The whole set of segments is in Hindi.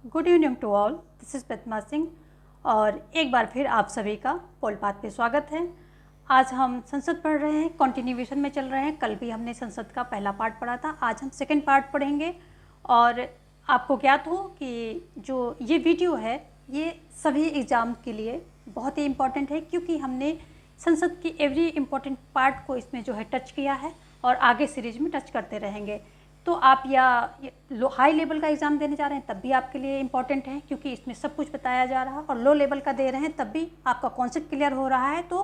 Good evening to all, this is Padma Singh और एक बार फिर आप सभी का पोलपात पे स्वागत है। आज हम संसद पढ़ रहे हैं, कंटिन्यूएशन में चल रहे हैं। कल भी हमने संसद का पहला पार्ट पढ़ा था, आज हम सेकंड पार्ट पढ़ेंगे। और आपको ज्ञात हो कि जो ये वीडियो है ये सभी एग्ज़ाम के लिए बहुत ही इम्पॉर्टेंट है, क्योंकि हमने संसद की एवरी इम्पॉर्टेंट पार्ट को इसमें जो है टच किया है और आगे सीरीज में टच करते रहेंगे। तो आप या हाई लेवल का एग्ज़ाम देने जा रहे हैं तब भी आपके लिए इम्पॉर्टेंट है, क्योंकि इसमें सब कुछ बताया जा रहा है। और लो लेवल का दे रहे हैं तब भी आपका कॉन्सेप्ट क्लियर हो रहा है। तो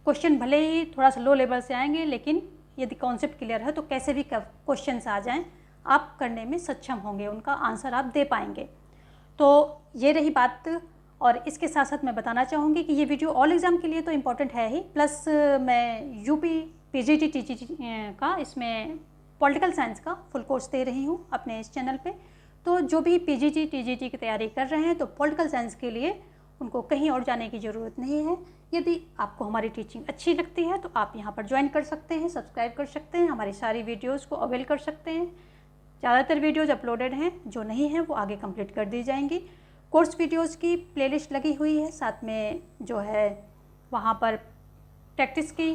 क्वेश्चन भले ही थोड़ा सा लो लेवल से आएंगे, लेकिन यदि कॉन्सेप्ट क्लियर है तो कैसे भी क्वेश्चन आ जाएँ आप करने में सक्षम होंगे, उनका आंसर आप दे पाएंगे। तो ये रही बात। और इसके साथ साथ मैं बताना चाहूँगी कि ये वीडियो ऑल एग्ज़ाम के लिए तो इम्पॉर्टेंट है ही, प्लस मैं यूपी पीजीटी टीजीटी का इसमें पॉलिटिकल साइंस का फुल कोर्स दे रही हूँ अपने इस चैनल पे। तो जो भी पीजीटी टीजीटी की तैयारी कर रहे हैं तो पॉलिटिकल साइंस के लिए उनको कहीं और जाने की ज़रूरत नहीं है। यदि आपको हमारी टीचिंग अच्छी लगती है तो आप यहाँ पर ज्वाइन कर सकते हैं, सब्सक्राइब कर सकते हैं, हमारी सारी वीडियोज़ को अवेल कर सकते हैं। ज़्यादातर वीडियोज़ अपलोडेड हैं, जो नहीं हैं वो आगे कंप्लीट कर दी जाएंगी। कोर्स वीडियोज़ की प्लेलिस्ट लगी हुई है, साथ में जो है वहाँ पर प्रैक्टिस की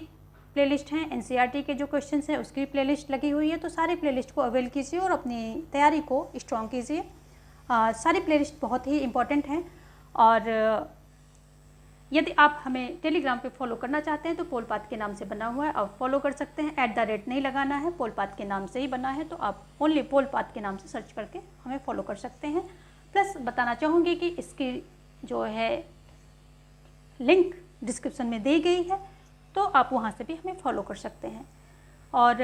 प्लेलिस्ट हैं, एनसीईआरटी के जो क्वेश्चंस हैं उसकी प्लेलिस्ट लगी हुई है। तो सारे प्लेलिस्ट को अवेल कीजिए और अपनी तैयारी को स्ट्रॉन्ग कीजिए। सारी प्लेलिस्ट बहुत ही इम्पॉर्टेंट हैं। और यदि आप हमें टेलीग्राम पे फॉलो करना चाहते हैं तो पोलपात के नाम से बना हुआ है, आप फॉलो कर सकते हैं। @ नहीं लगाना है, पोलपात के नाम से ही बना है, तो आप ओनली पोलपात के नाम से सर्च करके हमें फॉलो कर सकते हैं। प्लस बताना चाहूँगी कि इसकी जो है लिंक डिस्क्रिप्शन में दी गई है, तो आप वहाँ से भी हमें फॉलो कर सकते हैं। और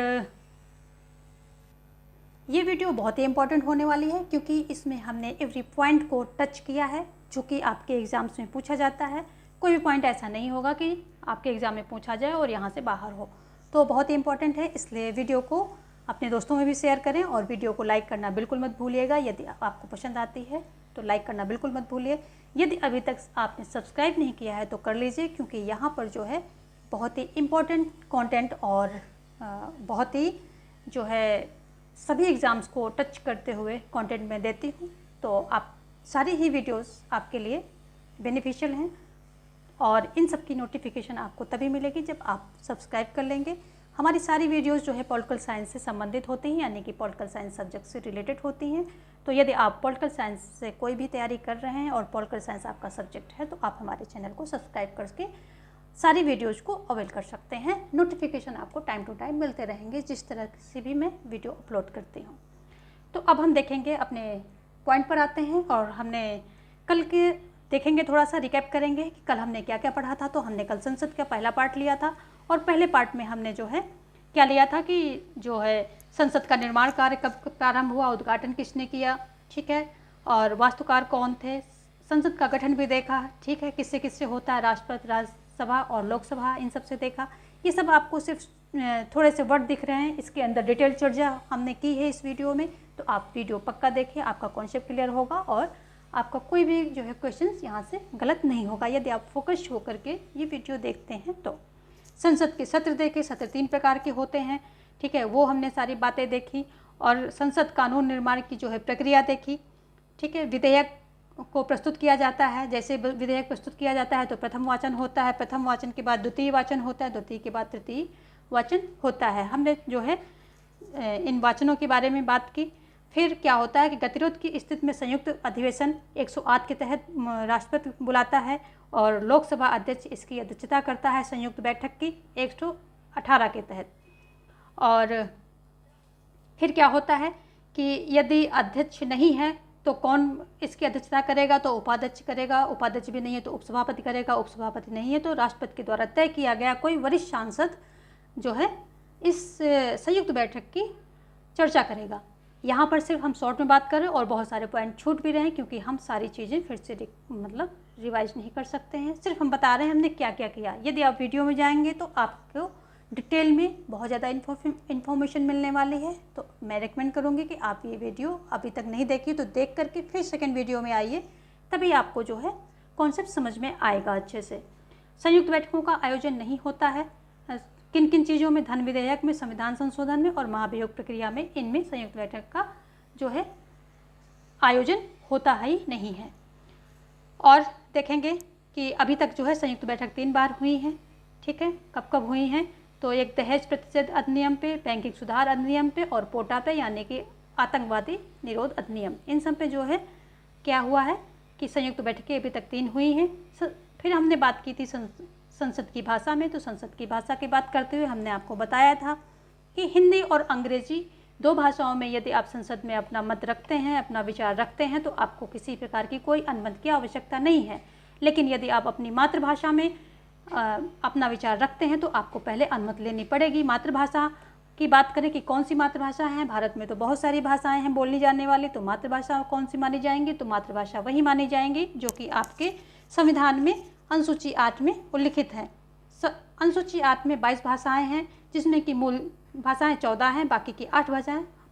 ये वीडियो बहुत ही इम्पॉर्टेंट होने वाली है, क्योंकि इसमें हमने एवरी पॉइंट को टच किया है जो कि आपके एग्ज़ाम्स में पूछा जाता है। कोई भी पॉइंट ऐसा नहीं होगा कि आपके एग्ज़ाम में पूछा जाए और यहाँ से बाहर हो। तो बहुत ही इम्पॉर्टेंट है, इसलिए वीडियो को अपने दोस्तों में भी शेयर करें और वीडियो को लाइक करना बिल्कुल मत भूलिएगा। यदि आपको पसंद आती है तो लाइक करना बिल्कुल मत भूलिए। यदि अभी तक आपने सब्सक्राइब नहीं किया है तो कर लीजिए, क्योंकि यहाँ पर जो है बहुत ही इम्पॉर्टेंट कंटेंट और बहुत ही जो है सभी एग्ज़ाम्स को टच करते हुए कंटेंट मैं देती हूँ। तो आप सारी ही वीडियोस आपके लिए बेनिफिशियल हैं और इन सब की नोटिफिकेशन आपको तभी मिलेगी जब आप सब्सक्राइब कर लेंगे। हमारी सारी वीडियोस जो है पॉलिटिकल साइंस से संबंधित होती हैं, यानी कि पॉलिटिकल साइंस सब्जेक्ट से रिलेटेड होती हैं। तो यदि आप पॉलिटिकल साइंस से कोई भी तैयारी कर रहे हैं और पॉलिटिकल साइंस आपका सब्जेक्ट है तो आप हमारे चैनल को सब्सक्राइब करके सारी वीडियोज़ को अवेल कर सकते हैं। नोटिफिकेशन आपको टाइम टू टाइम मिलते रहेंगे जिस तरह से भी मैं वीडियो अपलोड करती हूँ। तो अब हम देखेंगे, अपने पॉइंट पर आते हैं और हमने कल के देखेंगे, थोड़ा सा रिकैप करेंगे कि कल हमने क्या क्या पढ़ा था। तो हमने कल संसद का पहला पार्ट लिया था और पहले पार्ट में हमने जो है क्या लिया था कि जो है संसद का निर्माण कार्य कब प्रारंभ हुआ, उद्घाटन किसने किया, ठीक है, और वास्तुकार कौन थे, संसद का गठन भी देखा, ठीक है, किससे किससे होता है, राष्ट्रपति, राज्यसभा और लोकसभा, इन सब से देखा। ये सब आपको सिर्फ थोड़े से वर्ड दिख रहे हैं, इसके अंदर डिटेल चर्चा हमने की है इस वीडियो में। तो आप वीडियो पक्का देखें, आपका कॉन्सेप्ट क्लियर होगा और आपका कोई भी जो है क्वेश्चंस यहाँ से गलत नहीं होगा यदि आप फोकस होकर के ये वीडियो देखते हैं। तो संसद के सत्र देखे, सत्र 3 प्रकार के होते हैं, ठीक है, वो हमने सारी बातें देखी। और संसद कानून निर्माण की जो है प्रक्रिया देखी, ठीक है। विधेयक को प्रस्तुत किया जाता है, जैसे विधेयक प्रस्तुत किया जाता है तो प्रथम वाचन होता है, प्रथम वाचन के बाद द्वितीय वाचन होता है, द्वितीय के बाद तृतीय वाचन होता है। हमने जो है इन वाचनों के बारे में बात की। फिर क्या होता है कि गतिरोध की स्थिति में संयुक्त अधिवेशन 108 के तहत राष्ट्रपति बुलाता है और लोकसभा अध्यक्ष इसकी अध्यक्षता करता है संयुक्त बैठक की 118 के तहत। और फिर क्या होता है कि यदि अध्यक्ष नहीं है तो कौन इसकी अध्यक्षता करेगा, तो उपाध्यक्ष करेगा, उपाध्यक्ष भी नहीं है तो उपसभापति करेगा, उपसभापति नहीं है तो राष्ट्रपति के द्वारा तय किया गया कोई वरिष्ठ सांसद जो है इस संयुक्त बैठक की चर्चा करेगा। यहाँ पर सिर्फ हम शॉर्ट में बात करें और बहुत सारे पॉइंट छूट भी रहे हैं, क्योंकि हम सारी चीज़ें फिर से मतलब रिवाइज नहीं कर सकते हैं, सिर्फ हम बता रहे हैं हमने क्या क्या किया। यदि आप वीडियो में जाएंगे तो आपको डिटेल में बहुत ज़्यादा इन्फॉर्मेशन मिलने वाली है। तो मैं रेकमेंड करूँगी कि आप ये वीडियो अभी तक नहीं देखी तो देख करके फिर सेकंड वीडियो में आइए, तभी आपको जो है कॉन्सेप्ट समझ में आएगा अच्छे से। संयुक्त बैठकों का आयोजन नहीं होता है, किन किन चीज़ों में, धन विधेयक में, संविधान संशोधन में और महाभियोग प्रक्रिया में, इनमें संयुक्त बैठक का जो है आयोजन होता ही नहीं है। और देखेंगे कि अभी तक जो है संयुक्त बैठक 3 बार हुई है, ठीक है। कब कब हुई हैं? तो एक दहेज प्रतिषेध अधिनियम पे, बैंकिंग सुधार अधिनियम पे और पोटा पे, यानी कि आतंकवादी निरोध अधिनियम, इन सब पे जो है क्या हुआ है कि संयुक्त बैठकें अभी तक 3 हुई हैं। फिर हमने बात की थी संसद की भाषा में, तो संसद की भाषा की बात करते हुए हमने आपको बताया था कि हिंदी और अंग्रेजी 2 भाषाओं में यदि आप संसद में अपना मत रखते हैं, अपना विचार रखते हैं, तो आपको किसी प्रकार की कोई अनुमति की आवश्यकता नहीं है। लेकिन यदि आप अपनी मातृभाषा में अपना विचार रखते हैं तो आपको पहले अनुमति लेनी पड़ेगी। मातृभाषा की बात करें कि कौन सी मातृभाषा है, भारत में तो बहुत सारी भाषाएं हैं बोलनी जाने वाली, तो मातृभाषा कौन सी मानी जाएंगी? तो मातृभाषा वही मानी जाएंगी जो कि आपके संविधान में अनुसूची 8 में उल्लिखित है। अनुसूची 8 में 22 भाषाएं हैं, जिसमें कि मूल भाषाएं 14 हैं, बाकी की 8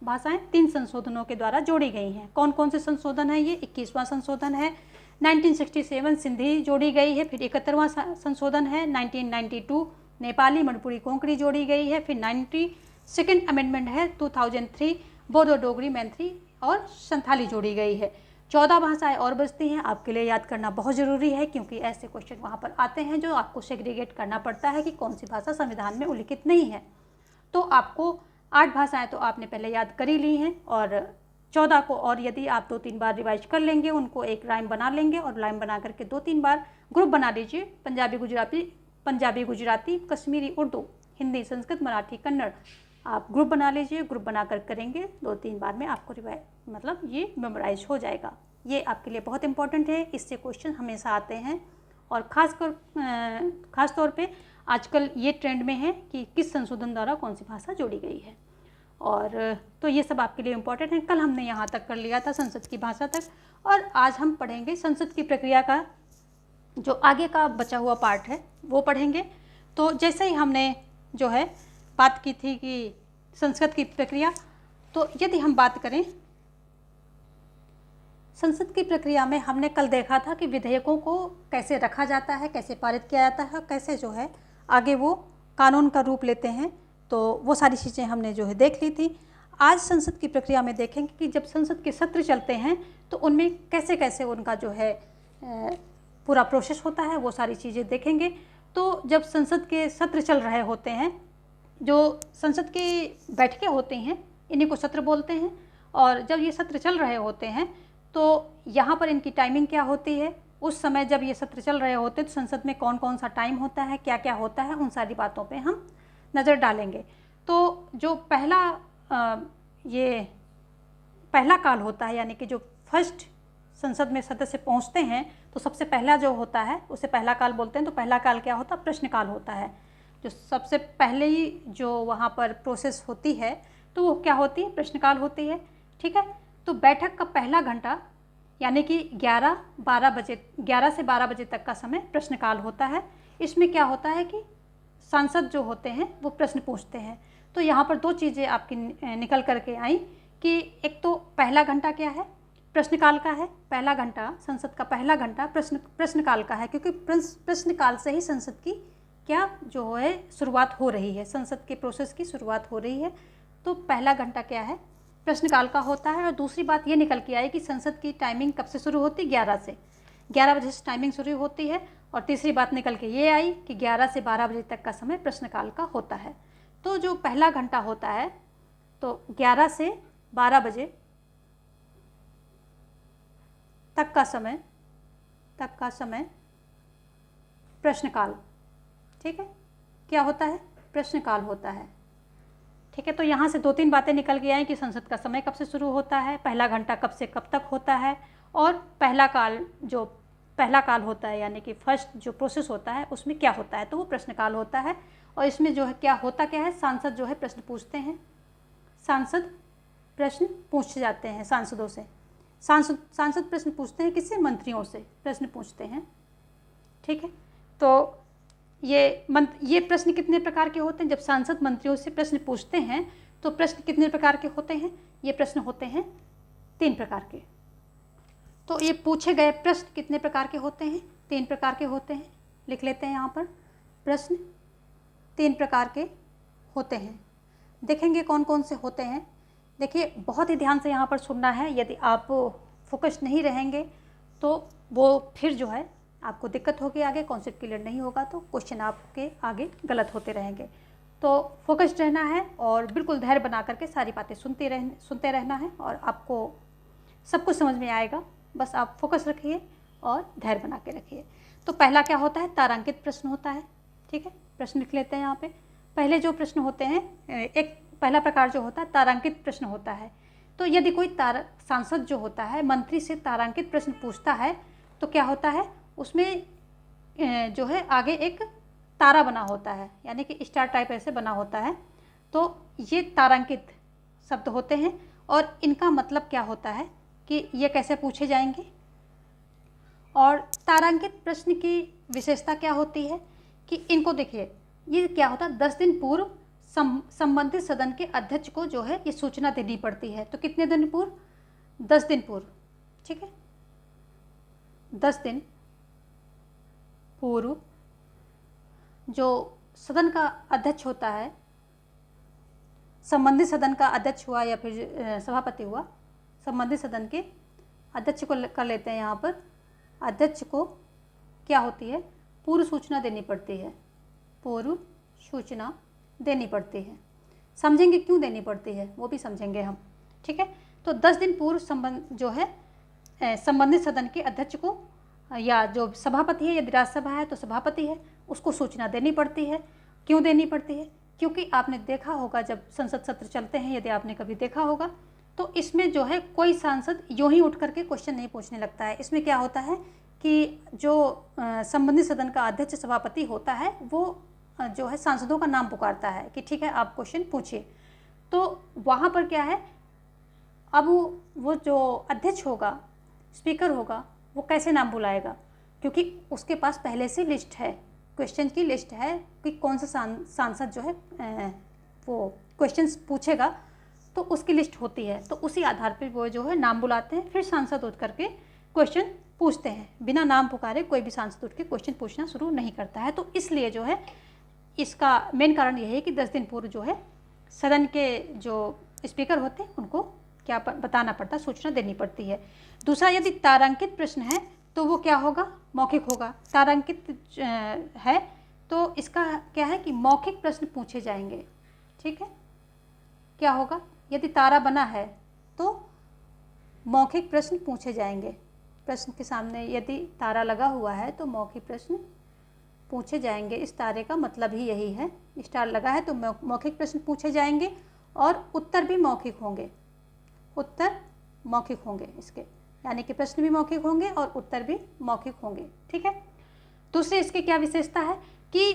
भाषाएं 3 संशोधनों के द्वारा जोड़ी गई हैं। कौन कौन से संशोधन है? ये 21वां संशोधन है, 1967 सिंधी जोड़ी गई है, फिर 71वां संशोधन है, 1992 नेपाली मणिपुरी कोंकणी जोड़ी गई है, फिर 92nd अमेंडमेंट है 2003 बोडो डोगरी मैथिली और संथाली जोड़ी गई है। 14 भाषाएं और बचती हैं, आपके लिए याद करना बहुत ज़रूरी है, क्योंकि ऐसे क्वेश्चन वहाँ पर आते हैं जो आपको सेग्रीगेट करना पड़ता है कि कौन सी भाषा संविधान में उल्लिखित नहीं है। तो आपको 8 भाषाएं तो आपने पहले याद कर ही ली हैं, और 14 को और यदि आप 2-3 बार रिवाइज कर लेंगे, उनको एक राइम बना लेंगे और राइम बना करके 2-3 बार ग्रुप बना लीजिए। पंजाबी गुजराती कश्मीरी उर्दू हिंदी संस्कृत मराठी कन्नड़ आप ग्रुप बना लीजिए। ग्रुप बनाकर करेंगे 2-3 बार में आपको मतलब ये मेमोराइज हो जाएगा। ये आपके लिए बहुत इंपॉर्टेंट है, इससे क्वेश्चन हमेशा आते हैं। और ख़ास तौर पे आजकल ये ट्रेंड में है कि किस संशोधन द्वारा कौन सी भाषा जोड़ी गई है। और तो ये सब आपके लिए इम्पोर्टेंट है। कल हमने यहाँ तक कर लिया था संसद की भाषा तक, और आज हम पढ़ेंगे संसद की प्रक्रिया का जो आगे का बचा हुआ पार्ट है वो पढ़ेंगे। तो जैसे ही हमने जो है बात की थी कि संसद की प्रक्रिया, तो यदि हम बात करें संसद की प्रक्रिया में, हमने कल देखा था कि विधेयकों को कैसे रखा जाता है, कैसे पारित किया जाता है, कैसे जो है आगे वो कानून का रूप लेते हैं। तो वो सारी चीज़ें हमने जो है देख ली थी। आज संसद की प्रक्रिया में देखेंगे कि जब संसद के सत्र चलते हैं तो उनमें कैसे कैसे उनका जो है पूरा प्रोसेस होता है, वो सारी चीज़ें देखेंगे। तो जब संसद के सत्र चल रहे होते हैं, जो संसद की बैठकें होती हैं, इन्हीं को सत्र बोलते हैं। और जब ये सत्र चल रहे होते हैं तो यहाँ पर इनकी टाइमिंग क्या होती है, उस समय जब ये सत्र चल रहे होते हैं तो संसद में कौन कौन सा टाइम होता है, क्या क्या होता है, उन सारी बातों पे हम नज़र डालेंगे। तो जो ये पहला काल होता है, यानी कि जो फर्स्ट संसद में सदस्य पहुँचते हैं, तो सबसे पहला जो होता है उसे पहला काल बोलते हैं। तो पहला काल क्या होता है? प्रश्नकाल होता है। जो सबसे पहले ही जो वहाँ पर प्रोसेस होती है तो वो क्या होती है? प्रश्नकाल होती है, ठीक है। तो बैठक का पहला घंटा यानी कि 11 से 12 बजे तक का समय प्रश्नकाल होता है। इसमें क्या होता है कि सांसद जो होते हैं वो प्रश्न पूछते हैं। तो यहाँ पर 2 चीज़ें आपकी निकल करके आई कि एक तो पहला घंटा क्या है? प्रश्नकाल का है। पहला घंटा, संसद का पहला घंटा प्रश्नकाल का है, क्योंकि प्रश्नकाल से ही संसद की क्या जो है शुरुआत हो रही है, संसद के प्रोसेस की शुरुआत हो रही है। तो पहला घंटा क्या है? प्रश्नकाल का होता है। और दूसरी बात ये निकल के आई कि संसद की टाइमिंग कब से शुरू होती? 11 बजे से टाइमिंग शुरू होती है। और तीसरी बात निकल के ये आई कि 11 से 12 बजे तक का समय प्रश्नकाल का होता है। तो जो पहला घंटा होता है, तो 11 से 12 बजे तक का समय प्रश्नकाल, ठीक है, क्या होता है? प्रश्नकाल होता है, ठीक है। तो यहाँ से 2-3 बातें निकल के आई कि संसद का समय कब से शुरू होता है, पहला घंटा कब से कब तक होता है, और पहला काल होता है यानी कि फर्स्ट जो प्रोसेस होता है उसमें क्या होता है, तो वो प्रश्नकाल होता है। और इसमें जो है क्या है, सांसद जो है प्रश्न पूछते हैं, सांसद प्रश्न पूछे जाते हैं सांसदों से। सांसद प्रश्न पूछते हैं किससे? मंत्रियों से प्रश्न पूछते हैं, ठीक है। तो ये प्रश्न कितने प्रकार के होते हैं? जब सांसद मंत्रियों से प्रश्न पूछते हैं तो प्रश्न कितने प्रकार के होते हैं? ये प्रश्न होते हैं 3 प्रकार के। तो ये पूछे गए प्रश्न कितने प्रकार के होते हैं? 3 प्रकार के होते हैं। लिख लेते हैं यहाँ पर, प्रश्न 3 प्रकार के होते हैं। देखेंगे कौन कौन से होते हैं। देखिए बहुत ही ध्यान से यहाँ पर सुनना है। यदि आप फोकस नहीं रहेंगे तो वो फिर जो है आपको दिक्कत होगी, आगे कॉन्सेप्ट क्लियर नहीं होगा तो क्वेश्चन आपके आगे गलत होते रहेंगे। तो फोकस्ड रहना है और बिल्कुल धैर्य बना करके सारी बातें सुनते रहना है और आपको सब कुछ समझ में आएगा। बस आप फोकस रखिए और धैर्य बना के रखिए। तो पहला क्या होता है, तारांकित प्रश्न होता है। ठीक है, प्रश्न लिख लेते हैं यहाँ पे। पहले जो प्रश्न होते हैं, एक पहला प्रकार जो होता है तारांकित प्रश्न होता है। तो यदि कोई सांसद जो होता है मंत्री से तारांकित प्रश्न पूछता है तो क्या होता है, उसमें जो है आगे एक तारा बना होता है, यानी कि स्टार टाइप ऐसे बना होता है। तो ये तारांकित शब्द होते हैं और इनका मतलब क्या होता है कि ये कैसे पूछे जाएंगे। और तारांकित प्रश्न की विशेषता क्या होती है कि इनको देखिए, ये क्या होता है, 10 दिन पूर्व संबंधित सदन के अध्यक्ष को जो है ये सूचना देनी पड़ती है। तो कितने दिन पूर्व, 10 दिन पूर्व। ठीक है, 10 दिन पूर्व जो सदन का अध्यक्ष होता है, संबंधित सदन का अध्यक्ष हुआ या फिर सभापति हुआ, संबंधित सदन के अध्यक्ष को कर लेते हैं यहाँ पर। अध्यक्ष को क्या होती है, पूर्व सूचना देनी पड़ती है, पूर्व सूचना देनी पड़ती है। समझेंगे क्यों देनी पड़ती है, वो भी समझेंगे हम। ठीक है, तो 10 दिन पूर्व संबंधित सदन के अध्यक्ष को, या जो सभापति है, यदि राज्यसभा है तो सभापति है, उसको सूचना देनी पड़ती है। क्यों देनी पड़ती है, क्योंकि आपने देखा होगा जब संसद सत्र चलते हैं, यदि आपने कभी देखा होगा तो इसमें जो है कोई सांसद यूं ही उठ करके क्वेश्चन नहीं पूछने लगता है। इसमें क्या होता है कि जो संबंधित सदन का अध्यक्ष सभापति होता है वो जो है सांसदों का नाम पुकारता है कि ठीक है आप क्वेश्चन पूछिए। तो वहाँ पर क्या है, अब वो जो अध्यक्ष होगा, स्पीकर होगा, वो कैसे नाम बुलाएगा, क्योंकि उसके पास पहले से लिस्ट है, क्वेश्चन की लिस्ट है कि कौन सा सांसद जो है वो क्वेश्चंस पूछेगा, तो उसकी लिस्ट होती है। तो उसी आधार पर वो जो है नाम बुलाते हैं, फिर सांसद उठ करके क्वेश्चन पूछते हैं। बिना नाम पुकारे कोई भी सांसद उठ के क्वेश्चन पूछना शुरू नहीं करता है। तो इसलिए जो है इसका मेन कारण यह है कि 10 दिन पूर्व जो है सदन के जो स्पीकर होते हैं उनको क्या बताना पड़ता, सूचना देनी पड़ती है। दूसरा, यदि तारांकित प्रश्न है तो वो क्या होगा, मौखिक होगा। तारांकित है तो इसका क्या है कि मौखिक प्रश्न पूछे जाएंगे। ठीक है, क्या होगा, यदि तारा बना है तो मौखिक प्रश्न पूछे जाएंगे। प्रश्न के सामने यदि तारा लगा हुआ है तो मौखिक प्रश्न पूछे जाएंगे। इस तारे का मतलब ही यही है, स्टार लगा है तो मौखिक प्रश्न पूछे जाएंगे और उत्तर भी मौखिक होंगे। उत्तर मौखिक होंगे इसके, यानी कि प्रश्न भी मौखिक होंगे और उत्तर भी मौखिक होंगे। ठीक है, दूसरी इसकी क्या विशेषता है कि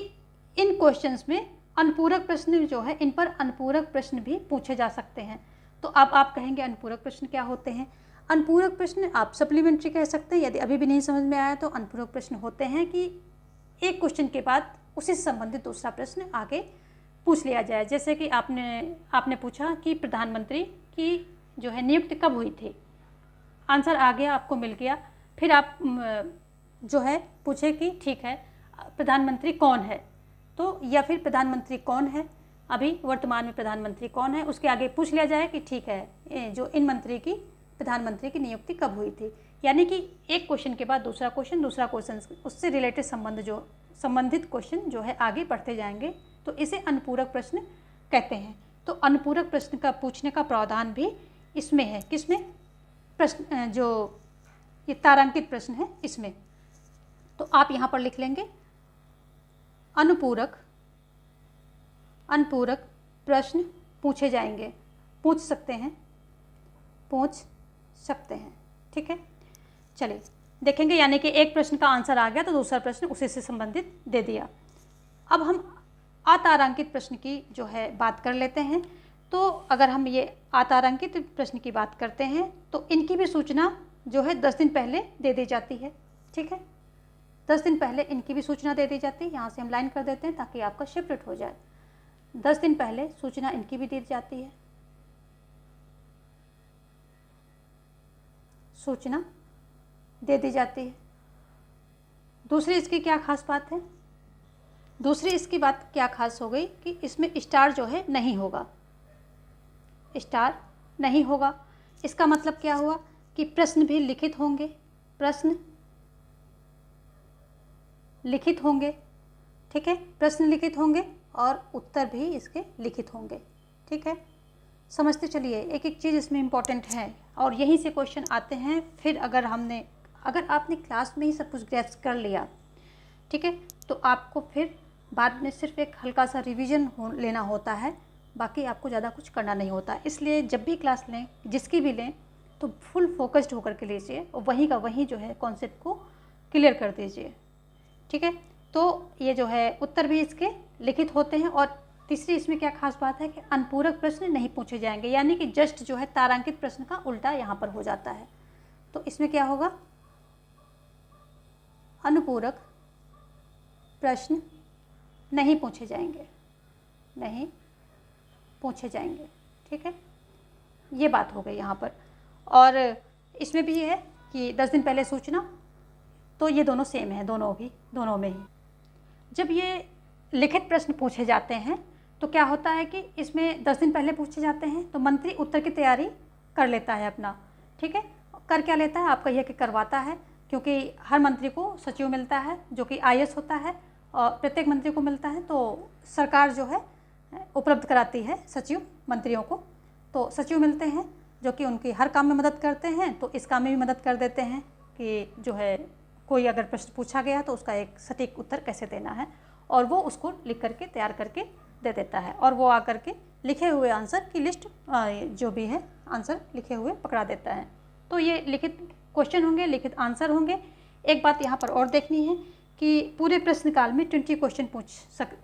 इन क्वेश्चंस में अनुपूरक प्रश्न जो है, इन पर अनुपूरक प्रश्न भी पूछे जा सकते हैं। तो अब आप कहेंगे अनुपूरक प्रश्न क्या होते हैं। अनुपूरक प्रश्न आप सप्लीमेंट्री कह सकते हैं। यदि अभी भी नहीं समझ में आया तो अनुपूरक प्रश्न होते हैं कि एक क्वेश्चन के बाद उसी से संबंधित दूसरा प्रश्न आगे पूछ लिया जाए। जैसे कि आपने पूछा कि प्रधानमंत्री की जो है नियुक्ति कब हुई थी, आंसर आ गया, आपको मिल गया। फिर आप जो है पूछे कि ठीक है प्रधानमंत्री कौन है, तो या फिर प्रधानमंत्री कौन है, अभी वर्तमान में प्रधानमंत्री कौन है, उसके आगे पूछ लिया जाए कि ठीक है जो इन प्रधानमंत्री की नियुक्ति कब हुई थी। यानी कि एक क्वेश्चन के बाद दूसरा क्वेश्चन उससे रिलेटेड संबंधित क्वेश्चन जो है आगे बढ़ते जाएंगे, तो इसे अनुपूरक प्रश्न कहते हैं। तो अनुपूरक प्रश्न का पूछने का प्रावधान भी इसमें है। किसमें, प्रश्न जो ये तारांकित प्रश्न है इसमें। तो आप यहाँ पर लिख लेंगे अनुपूरक प्रश्न पूछे जाएंगे, पूछ सकते हैं। ठीक है, चलिए देखेंगे। यानी कि एक प्रश्न का आंसर आ गया तो दूसरा प्रश्न उसी से संबंधित दे दिया। अब हम अतारांकित प्रश्न की जो है बात कर लेते हैं। तो अगर हम ये अतारांकित प्रश्न की बात करते हैं तो इनकी भी सूचना जो है 10 दिन पहले दे दी जाती है। ठीक है, 10 दिन पहले इनकी भी सूचना दे दी जाती है। यहाँ से हम लाइन कर देते हैं ताकि आपका शिफ्ट हो जाए। 10 दिन पहले सूचना इनकी भी दी जाती है, सूचना दे दी जाती है। दूसरी इसकी क्या खास बात है, दूसरी इसकी बात क्या खास हो गई कि इसमें स्टार जो है नहीं होगा, स्टार नहीं होगा। इसका मतलब क्या हुआ कि प्रश्न भी लिखित होंगे, प्रश्न लिखित होंगे, ठीक है, प्रश्न लिखित होंगे और उत्तर भी इसके लिखित होंगे, ठीक है। समझते चलिए, एक एक चीज़ इसमें इम्पॉर्टेंट है और यहीं से क्वेश्चन आते हैं। फिर अगर आपने क्लास में ही सब कुछ ग्रैस्प कर लिया, ठीक है, तो आपको फिर बाद में सिर्फ एक हल्का सा रिवीजन लेना होता है, बाकी आपको ज़्यादा कुछ करना नहीं होता। इसलिए जब भी क्लास लें, जिसकी भी लें, तो फुल फोकस्ड होकर के लीजिए और वहीं का वहीं जो है कॉन्सेप्ट को क्लियर कर दीजिए, ठीक है। तो ये जो है उत्तर भी इसके लिखित होते हैं। और तीसरी इसमें क्या खास बात है कि अनुपूरक प्रश्न नहीं पूछे जाएंगे, यानी कि जस्ट जो है तारांकित प्रश्न का उल्टा यहाँ पर हो जाता है। तो इसमें क्या होगा, अनुपूरक प्रश्न नहीं पूछे जाएंगे, नहीं पूछे जाएंगे, ठीक है। ये बात हो गई यहाँ पर। और इसमें भी ये है कि 10 दिन पहले सूचना, तो ये दोनों सेम है, दोनों में ही जब ये लिखित प्रश्न पूछे जाते हैं तो क्या होता है कि इसमें 10 दिन पहले पूछे जाते हैं तो मंत्री उत्तर की तैयारी कर लेता है अपना, ठीक है। कर क्या लेता है, आप कहिए कि करवाता है, क्योंकि हर मंत्री को सचिव मिलता है जो कि IAS होता है और प्रत्येक मंत्री को मिलता है। तो सरकार जो है उपलब्ध कराती है सचिव मंत्रियों को, तो सचिव मिलते हैं जो कि उनकी हर काम में मदद करते हैं। तो इस काम में भी मदद कर देते हैं कि जो है कोई अगर प्रश्न पूछा गया तो उसका एक सटीक उत्तर कैसे देना है, और वो उसको लिख करके तैयार करके दे देता है, और वो आकर के लिखे हुए आंसर की लिस्ट जो भी है आंसर लिखे हुए पकड़ा देता है। तो ये लिखित क्वेश्चन होंगे, लिखित आंसर होंगे। एक बात यहाँ पर और देखनी है कि पूरे प्रश्नकाल में 20 क्वेश्चन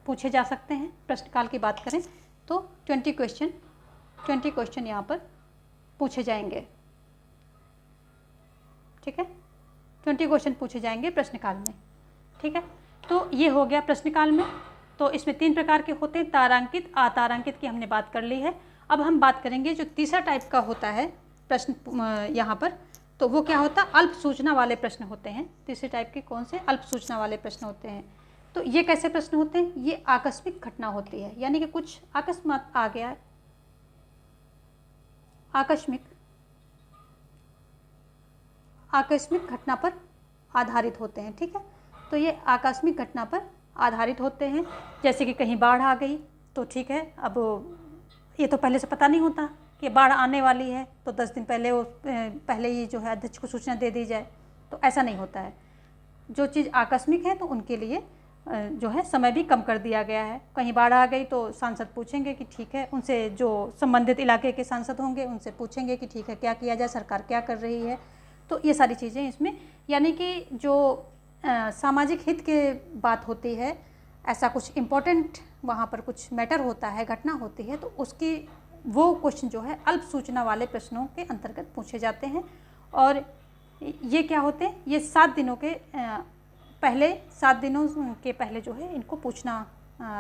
पूछे जा सकते हैं। प्रश्नकाल की बात करें तो 20 क्वेश्चन यहाँ पर पूछे जाएंगे, ठीक है। 20 क्वेश्चन पूछे जाएंगे प्रश्नकाल में, ठीक है। तो ये हो गया प्रश्नकाल में। तो इसमें 3 प्रकार के होते हैं, तारांकित, अतारांकित की हमने बात कर ली है। अब हम बात करेंगे जो तीसरा टाइप का होता है प्रश्न यहाँ पर, तो वो क्या होता है, अल्प सूचना वाले प्रश्न होते हैं। तीसरे टाइप के कौन से, अल्प सूचना वाले प्रश्न होते हैं। तो ये कैसे प्रश्न होते हैं, ये आकस्मिक घटना होती है, यानी कि कुछ अकस्मात आ गया, आकस्मिक घटना पर आधारित होते हैं, ठीक है। तो ये आकस्मिक घटना पर आधारित होते हैं, जैसे कि कहीं बाढ़ आ गई तो ठीक है, अब ये तो पहले से पता नहीं होता कि बाढ़ आने वाली है, तो 10 दिन पहले ही जो है अध्यक्ष को सूचना दे दी जाए, तो ऐसा नहीं होता है। जो चीज़ आकस्मिक है तो उनके लिए जो है समय भी कम कर दिया गया है। कहीं बाढ़ आ गई तो सांसद पूछेंगे कि ठीक है, उनसे जो संबंधित इलाके के सांसद होंगे उनसे पूछेंगे कि ठीक है क्या किया जाए, सरकार क्या कर रही है। तो ये सारी चीज़ें इसमें, यानी कि जो सामाजिक हित के बात होती है, ऐसा कुछ इम्पोर्टेंट वहाँ पर कुछ मैटर होता है, घटना होती है, तो उसकी वो क्वेश्चन जो है अल्प सूचना वाले प्रश्नों के अंतर्गत पूछे जाते हैं। और ये क्या होते हैं, ये 7 दिनों के पहले जो है इनको पूछना,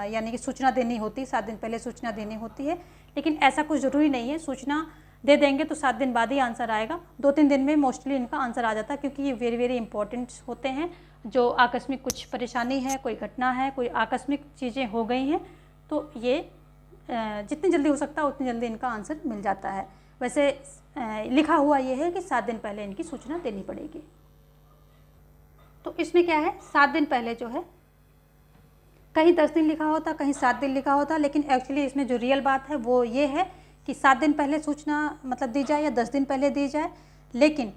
यानी कि सूचना देनी होती है, 7 दिन पहले सूचना देनी होती है। लेकिन ऐसा कुछ ज़रूरी नहीं है, सूचना दे देंगे तो 7 दिन बाद ही आंसर आएगा, 2-3 दिन में मोस्टली इनका आंसर आ जाता है, क्योंकि ये वेरी इंपॉर्टेंट होते हैं। जो आकस्मिक कुछ परेशानी है, कोई घटना है, कोई आकस्मिक चीज़ें हो गई हैं, तो ये जितनी जल्दी हो सकता है उतनी जल्दी इनका आंसर मिल जाता है। वैसे लिखा हुआ ये है कि 7 दिन पहले इनकी सूचना देनी पड़ेगी। तो इसमें क्या है, 7 दिन पहले जो है, कहीं 10 दिन लिखा होता, कहीं 7 दिन लिखा होता, लेकिन एक्चुअली इसमें जो रियल बात है वो ये है कि 7 दिन पहले सूचना मतलब दी जाए या 10 दिन पहले दी जाए, लेकिन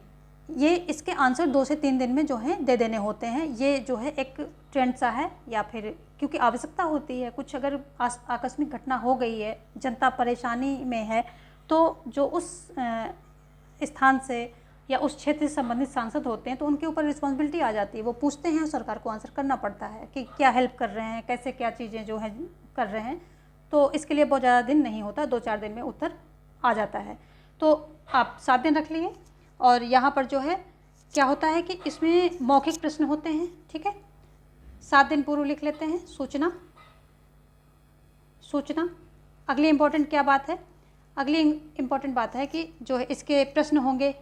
ये इसके आंसर 2 से 3 दिन में जो है दे देने होते हैं। ये जो है एक ट्रेंड सा है, या फिर क्योंकि आवश्यकता होती है, कुछ अगर आकस्मिक घटना हो गई है, जनता परेशानी में है, तो जो उस स्थान से या उस क्षेत्र से संबंधित सांसद होते हैं तो उनके ऊपर रिस्पॉन्सिबिलिटी आ जाती है। वो पूछते हैं और सरकार को आंसर करना पड़ता है कि क्या हेल्प कर रहे हैं, कैसे क्या चीज़ें जो है कर रहे हैं। तो इसके लिए बहुत ज़्यादा दिन नहीं होता, 2-4 दिन में उत्तर आ जाता है। तो आप 7 दिन रख लिए। और यहाँ पर जो है क्या होता है कि इसमें मौखिक प्रश्न होते हैं, ठीक है। 7 दिन पूर्व लिख लेते हैं सूचना। अगली इम्पोर्टेंट क्या बात है, अगली इम्पोर्टेंट बात है कि जो है इसके प्रश्न होंगे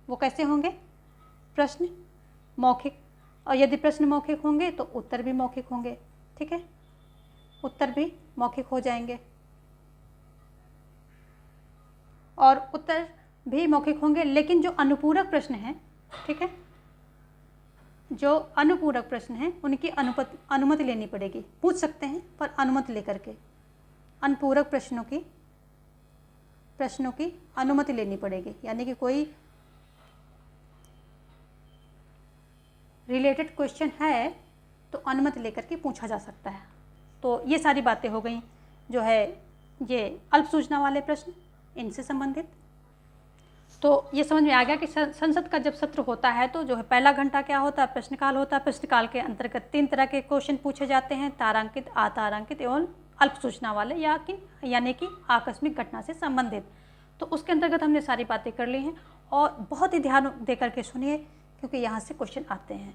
वो कैसे होंगे, प्रश्न मौखिक, और यदि प्रश्न मौखिक होंगे तो उत्तर भी मौखिक होंगे, ठीक है, उत्तर भी मौखिक हो जाएंगे। और उत्तर भी मौखिक होंगे, लेकिन जो अनुपूरक प्रश्न हैं, ठीक है, जो अनुपूरक प्रश्न हैं उनकी अनुमति लेनी पड़ेगी। पूछ सकते हैं पर अनुमति लेकर के, अनुपूरक प्रश्नों की अनुमति लेनी पड़ेगी, यानी कि कोई रिलेटेड क्वेश्चन है तो अनुमति लेकर के पूछा जा सकता है। तो ये सारी बातें हो गई जो है ये अल्प सूचना वाले प्रश्न, इनसे संबंधित। तो ये समझ में आ गया कि संसद का जब सत्र होता है तो जो है पहला घंटा क्या होता है, प्रश्नकाल होता है। प्रश्नकाल के अंतर्गत 3 तरह के क्वेश्चन पूछे जाते हैं, तारांकित, अतारांकित एवं अल्प सूचना वाले, यानी कि आकस्मिक घटना से संबंधित। तो उसके अंतर्गत हमने सारी बातें कर ली हैं और बहुत ही ध्यान दे करके सुनिए, क्योंकि यहाँ से क्वेश्चन आते हैं।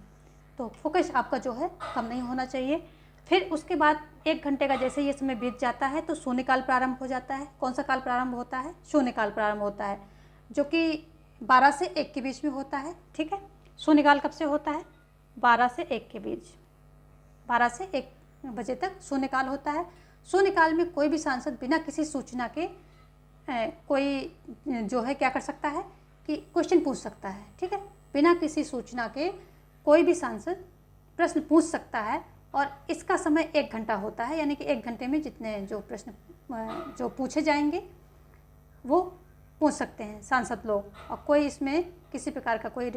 तो फोकस आपका जो है कम नहीं होना चाहिए। फिर उसके बाद 1 घंटे का जैसे ये समय बीत जाता है तो शून्यकाल प्रारंभ हो जाता है। कौन सा काल प्रारंभ होता है? शून्यकाल प्रारंभ होता है, जो कि 12 से 1 के बीच में होता है, ठीक है। शून्यकाल कब से होता है? 12 से 1 के बीच, 12 से 1 बजे तक शून्यकाल होता है। शून्यकाल में कोई भी सांसद बिना किसी सूचना के कोई जो है क्या कर सकता है कि क्वेश्चन पूछ सकता है, ठीक है। बिना किसी सूचना के कोई भी सांसद प्रश्न पूछ सकता है और इसका समय 1 घंटा होता है, यानी कि 1 घंटे में जितने जो प्रश्न जो पूछे जाएंगे वो पूछ सकते हैं सांसद लोग, और कोई इसमें किसी प्रकार का कोई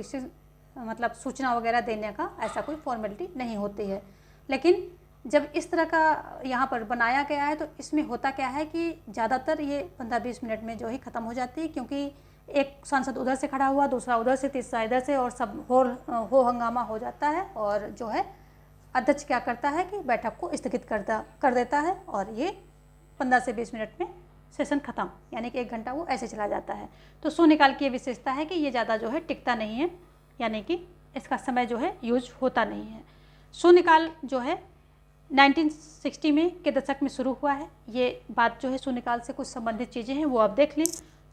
मतलब सूचना वगैरह देने का ऐसा कोई फॉर्मेलिटी नहीं होती है। लेकिन जब इस तरह का यहाँ पर बनाया गया है तो इसमें होता क्या है कि ज़्यादातर ये 15-20 मिनट में जो ही ख़त्म हो जाती है, क्योंकि एक सांसद उधर से खड़ा हुआ, दूसरा उधर से, तीसरा इधर से, और सब हो हंगामा हो जाता है। और जो है अध्यक्ष क्या करता है कि बैठक को स्थगित कर देता है और ये 15 से 20 मिनट में सेशन ख़त्म, यानी कि 1 घंटा वो ऐसे चला जाता है। तो शून्यकाल की ये विशेषता है कि ये ज़्यादा जो है टिकता नहीं है, यानी कि इसका समय जो है यूज होता नहीं है। शून्यकाल जो है 1960 में के दशक में शुरू हुआ है। ये बात जो है शून्यकाल से कुछ संबंधित चीज़ें हैं वो आप देख लें।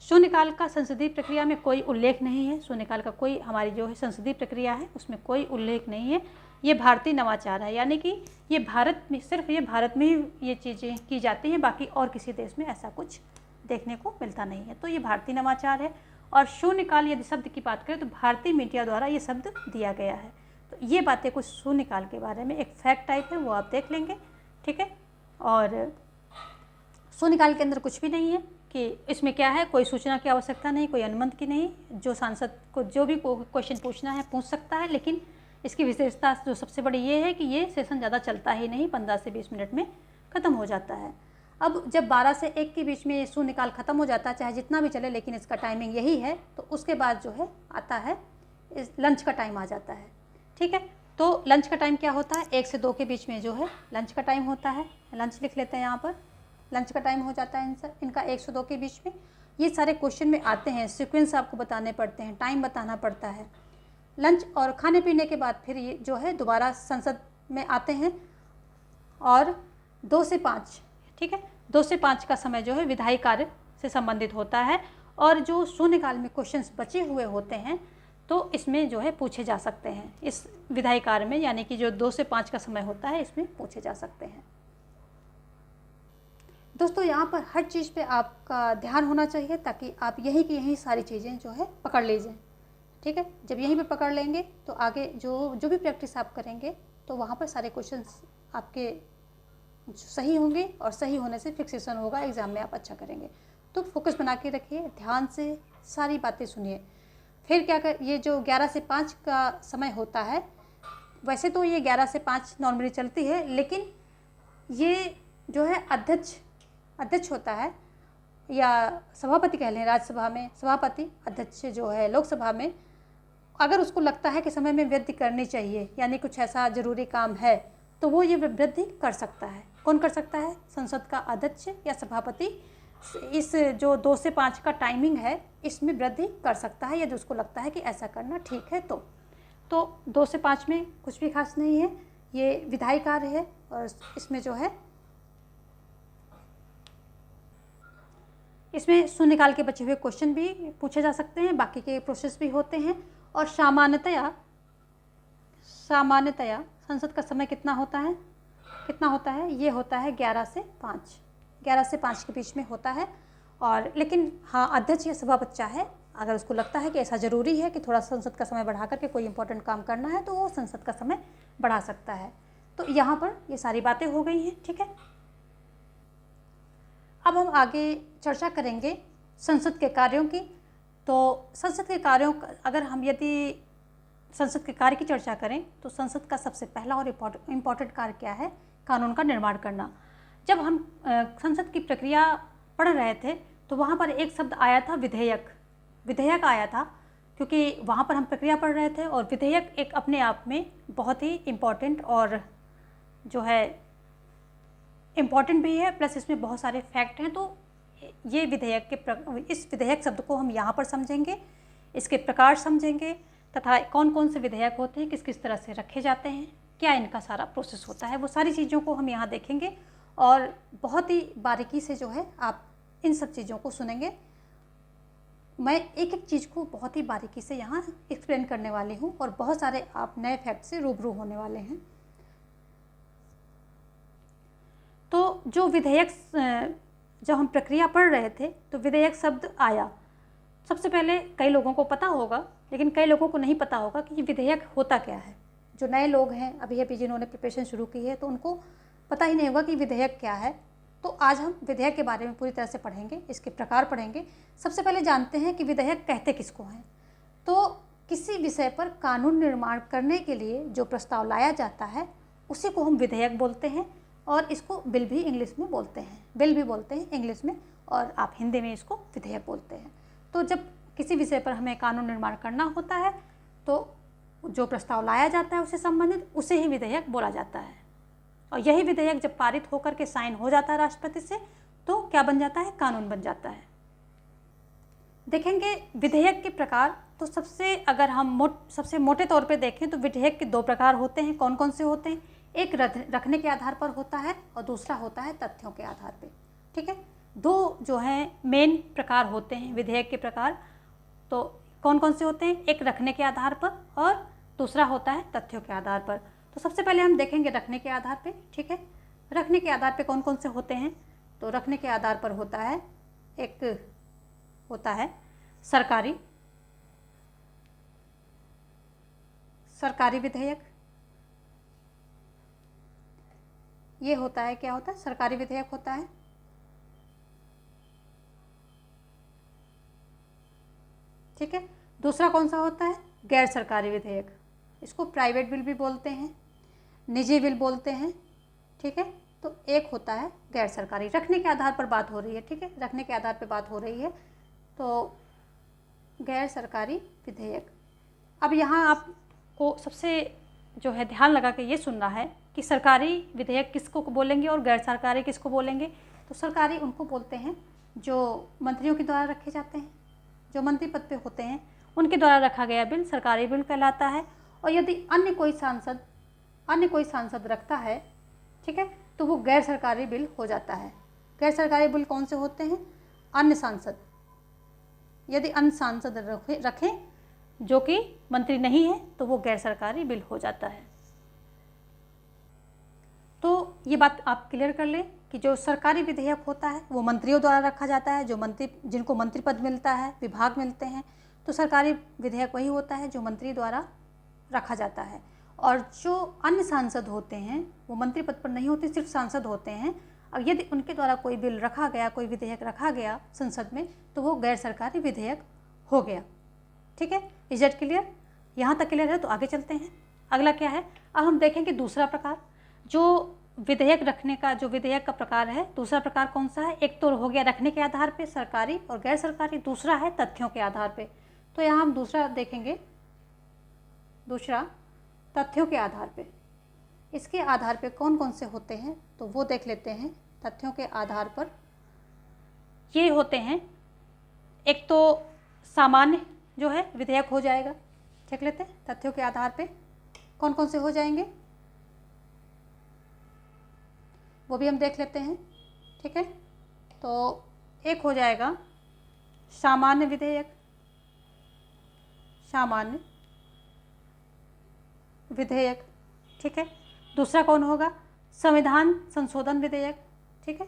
शून्यकाल का संसदीय प्रक्रिया में कोई उल्लेख नहीं है। शून्यकाल का कोई हमारी जो है संसदीय प्रक्रिया है उसमें कोई उल्लेख नहीं है। ये भारतीय नवाचार है, यानी कि ये भारत में, सिर्फ ये भारत में ही ये चीज़ें की जाती हैं, बाकी और किसी देश में ऐसा कुछ देखने को मिलता नहीं है। तो ये भारतीय नवाचार है। और शून्यकाल यदि शब्द की बात करें तो भारतीय मीडिया द्वारा ये शब्द दिया गया है। तो ये बातें कुछ शून्यकाल के बारे में एक फैक्ट टाइप है, वो आप देख लेंगे, ठीक है। और शून्यकाल के अंदर कुछ भी नहीं है कि इसमें क्या है, कोई सूचना की आवश्यकता नहीं, कोई अनुमति की नहीं। जो सांसद को जो भी क्वेश्चन पूछना है पूछ सकता है, लेकिन इसकी विशेषता जो सबसे बड़ी ये है कि ये सेशन ज़्यादा चलता ही नहीं, 15 से 20 मिनट में ख़त्म हो जाता है। अब जब 12 से 1 के बीच में शून्यकाल ख़त्म हो जाता है, चाहे जितना भी चले, लेकिन इसका टाइमिंग यही है, तो उसके बाद जो है आता है इस लंच का टाइम आ जाता है, ठीक है। तो लंच का टाइम क्या होता है? 1 से 2 के बीच में जो है लंच का टाइम होता है। लंच लिख लेते हैं यहाँ पर, लंच का टाइम हो जाता है इनका 1 से 2 के बीच में। ये सारे क्वेश्चन में आते हैं, सीक्वेंस आपको बताने पड़ते हैं, टाइम बताना पड़ता है। लंच और खाने पीने के बाद फिर ये जो है दोबारा संसद में आते हैं और 2 से 5, ठीक है, 2 से 5 का समय जो है विधायी कार्य से संबंधित होता है। और जो शून्यकाल में क्वेश्चंस बचे हुए होते हैं तो इसमें जो है पूछे जा सकते हैं, इस विधायी कार्य में, यानी कि जो 2 से 5 का समय होता है इसमें पूछे जा सकते हैं। दोस्तों यहाँ पर हर चीज़ पे आपका ध्यान होना चाहिए ताकि आप यहीं की यहीं सारी चीज़ें जो है पकड़ लीजिए, ठीक है। जब यहीं पे पकड़ लेंगे तो आगे जो भी प्रैक्टिस आप करेंगे तो वहाँ पर सारे क्वेश्चंस आपके सही होंगे और सही होने से फिक्सेशन होगा, एग्ज़ाम में आप अच्छा करेंगे। तो फोकस बना के रखिए, ध्यान से सारी बातें सुनिए। फिर क्या कर, ये जो 11 से 5 का समय होता है, वैसे तो ये 11 से 5 नॉर्मली चलती है, लेकिन ये जो है अध्यक्ष होता है, या सभापति कह लें, राज्यसभा में सभापति, अध्यक्ष जो है लोकसभा में, अगर उसको लगता है कि समय में वृद्धि करनी चाहिए, यानी कुछ ऐसा ज़रूरी काम है, तो वो ये वृद्धि कर सकता है। कौन कर सकता है? संसद का अध्यक्ष या सभापति इस जो 2 से 5 का टाइमिंग है इसमें वृद्धि कर सकता है, यदि उसको लगता है कि ऐसा करना ठीक है। तो 2 से 5 में कुछ भी खास नहीं है, ये विधायी कार्य है और इसमें जो है इसमें शून्यकाल के बचे हुए क्वेश्चन भी पूछे जा सकते हैं, बाकी के प्रोसेस भी होते हैं। और सामान्यतया संसद का समय कितना होता है? ये होता है 11 से 5 के बीच में होता है। और लेकिन हाँ, अध्यक्ष या सभापति चाहे अगर उसको लगता है कि ऐसा ज़रूरी है कि थोड़ा संसद का समय बढ़ा करके कोई इंपॉर्टेंट काम करना है तो वो संसद का समय बढ़ा सकता है। तो यहाँ पर ये सारी बातें हो गई हैं, ठीक है। अब हम आगे चर्चा करेंगे संसद के कार्यों की। तो संसद के कार्यों, अगर हम यदि संसद के कार्य की चर्चा करें तो संसद का सबसे पहला और इम्पॉर्टेंट कार्य क्या है? कानून का निर्माण करना। जब हम संसद की प्रक्रिया पढ़ रहे थे तो वहाँ पर एक शब्द आया था विधेयक। विधेयक आया था क्योंकि वहाँ पर हम प्रक्रिया पढ़ रहे थे, और विधेयक एक अपने आप में बहुत ही इम्पॉर्टेंट और जो है इम्पॉर्टेंट भी है, प्लस इसमें बहुत सारे फैक्ट हैं। तो ये विधेयक के इस विधेयक शब्द को हम यहाँ पर समझेंगे, इसके प्रकार समझेंगे, तथा कौन कौन से विधेयक होते हैं, किस किस तरह से रखे जाते हैं, क्या इनका सारा प्रोसेस होता है, वो सारी चीज़ों को हम यहाँ देखेंगे। और बहुत ही बारीकी से जो है आप इन सब चीज़ों को सुनेंगे। मैं एक एक चीज़ को बहुत ही बारीकी से यहाँ एक्सप्लेन करने वाली हूँ, और बहुत सारे आप नए फैक्ट से रूबरू होने वाले हैं। तो जो विधेयक, जब हम प्रक्रिया पढ़ रहे थे तो विधेयक शब्द आया। सबसे पहले कई लोगों को पता होगा, लेकिन कई लोगों को नहीं पता होगा कि ये विधेयक होता क्या है। जो नए लोग हैं अभी अभी जिन्होंने प्रिपरेशन शुरू की है तो उनको पता ही नहीं होगा कि विधेयक क्या है। तो आज हम विधेयक के बारे में पूरी तरह से पढ़ेंगे, इसके प्रकार पढ़ेंगे। सबसे पहले जानते हैं कि विधेयक कहते किसको हैं। तो किसी विषय पर कानून निर्माण करने के लिए जो प्रस्ताव लाया जाता है उसी को हम विधेयक बोलते हैं, और इसको बिल भी इंग्लिश में बोलते हैं। बिल भी बोलते हैं इंग्लिश में, और आप हिंदी में इसको विधेयक बोलते हैं। तो जब किसी विषय पर हमें कानून निर्माण करना होता है तो जो प्रस्ताव लाया जाता है उससे संबंधित उसे ही विधेयक बोला जाता है। और यही विधेयक जब पारित होकर के साइन हो जाता है राष्ट्रपति से तो क्या बन जाता है? कानून बन जाता है। देखेंगे विधेयक के प्रकार। तो अगर हम सबसे मोटे तौर पे देखें तो विधेयक के दो प्रकार होते हैं। कौन कौन से होते हैं? एक रखने के आधार पर होता है और दूसरा होता है तथ्यों के आधार पे, ठीक है। दो जो हैं मेन प्रकार होते हैं विधेयक के प्रकार। तो कौन कौन से होते हैं? एक रखने के आधार पर और दूसरा होता है तथ्यों के आधार पर। तो सबसे पहले हम देखेंगे रखने के आधार पे, ठीक है। रखने के आधार पे कौन कौन से होते हैं? तो रखने के आधार पर होता है, एक होता है सरकारी विधेयक। ये होता है, क्या होता है? सरकारी विधेयक होता है। ठीक है। दूसरा कौन सा होता है? गैर सरकारी विधेयक। इसको प्राइवेट बिल भी बोलते हैं, निजी बिल बोलते हैं, ठीक है। तो एक होता है गैर सरकारी। रखने के आधार पर बात हो रही है, ठीक है, रखने के आधार पर बात हो रही है। तो गैर सरकारी विधेयक। अब यहाँ आपको सबसे जो है ध्यान लगा के ये सुनना है कि सरकारी विधेयक किसको बोलेंगे और गैर सरकारी किसको बोलेंगे। तो सरकारी उनको बोलते हैं जो मंत्रियों के द्वारा रखे जाते हैं, जो मंत्री पद पे होते हैं उनके द्वारा रखा गया बिल सरकारी बिल कहलाता है। और यदि अन्य कोई सांसद रखता है, ठीक है, तो वो गैर सरकारी बिल हो जाता है। गैर सरकारी बिल कौन से होते हैं? अन्य सांसद, यदि अन्य सांसद रखें जो कि मंत्री नहीं है तो वो गैर सरकारी बिल हो जाता है। तो ये बात आप क्लियर कर लें कि जो सरकारी विधेयक होता है वो मंत्रियों द्वारा रखा जाता है, जिनको मंत्री पद मिलता है, विभाग मिलते हैं। तो सरकारी विधेयक वही होता है जो मंत्री द्वारा रखा जाता है। और जो अन्य सांसद होते हैं वो मंत्री पद पर नहीं होते, सिर्फ सांसद होते हैं। और यदि उनके द्वारा कोई बिल रखा गया, कोई विधेयक रखा गया संसद में, तो वो गैर सरकारी विधेयक हो गया। ठीक है, इज दैट क्लियर? यहाँ तक क्लियर है तो आगे चलते हैं। अगला क्या है? अब हम देखेंगे दूसरा प्रकार, जो विधेयक रखने का, जो विधेयक का प्रकार है। दूसरा प्रकार कौन सा है? एक तो हो गया रखने के आधार पे सरकारी और गैर सरकारी, दूसरा है तथ्यों के आधार पे। तो यहाँ हम दूसरा देखेंगे, दूसरा तथ्यों के आधार पे। इसके आधार पे कौन कौन से होते हैं तो वो देख लेते हैं। तथ्यों के आधार पर ये होते हैं, एक तो सामान्य जो है विधेयक हो जाएगा, देख लेते हैं तथ्यों के आधार पे कौन कौन से हो जाएंगे, वो भी हम देख लेते हैं। ठीक है, तो एक हो जाएगा सामान्य विधेयक, सामान्य विधेयक। ठीक है, दूसरा कौन होगा? संविधान संशोधन विधेयक। ठीक है,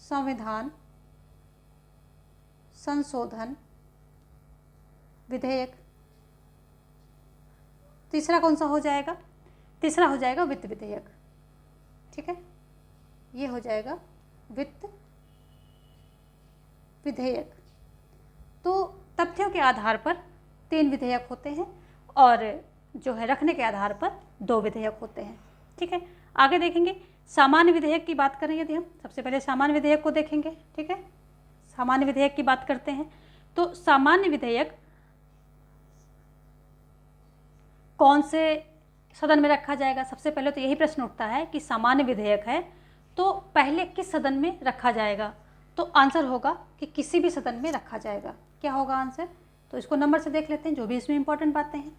संविधान संशोधन विधेयक। तीसरा कौन सा हो जाएगा? तीसरा हो जाएगा वित्त विधेयक। ठीक है, ये हो जाएगा वित्त विधेयक। तो तथ्यों के आधार पर 3 विधेयक होते हैं और जो है रखने के आधार पर 2 विधेयक होते हैं। ठीक है, आगे देखेंगे सामान्य विधेयक की बात करें यदि हम सबसे पहले सामान्य विधेयक को देखेंगे। ठीक है, सामान्य विधेयक की बात करते हैं। तो सामान्य विधेयक कौन से सदन में रखा जाएगा? सबसे पहले तो यही प्रश्न उठता है कि सामान्य विधेयक है तो पहले किस सदन में रखा जाएगा? तो आंसर होगा कि किसी भी सदन में रखा जाएगा। क्या होगा आंसर? तो इसको नंबर से देख लेते हैं जो भी इसमें इंपॉर्टेंट बातें हैं।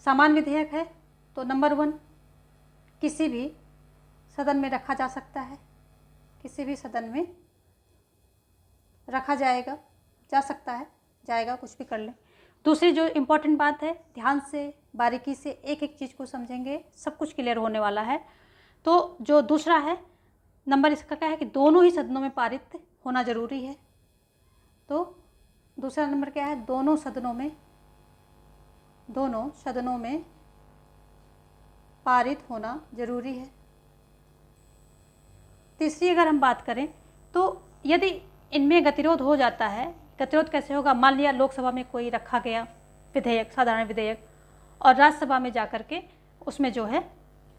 सामान्य विधेयक है तो नंबर 1 किसी भी सदन में रखा जा सकता है, किसी भी सदन में रखा जाएगा, जा सकता है, जाएगा, कुछ भी कर लें। दूसरी जो इम्पोर्टेंट बात है, ध्यान से बारीकी से एक एक चीज़ को समझेंगे, सब कुछ क्लियर होने वाला है। तो जो दूसरा है नंबर इसका क्या है कि दोनों ही सदनों में पारित होना ज़रूरी है। तो दूसरा नंबर क्या है? दोनों सदनों में पारित होना ज़रूरी है। तीसरी अगर हम बात करें तो यदि इनमें गतिरोध हो जाता है, गतिरोध कैसे होगा? मान लिया लोकसभा में कोई रखा गया विधेयक, साधारण विधेयक, और राज्यसभा में जाकर के उसमें जो है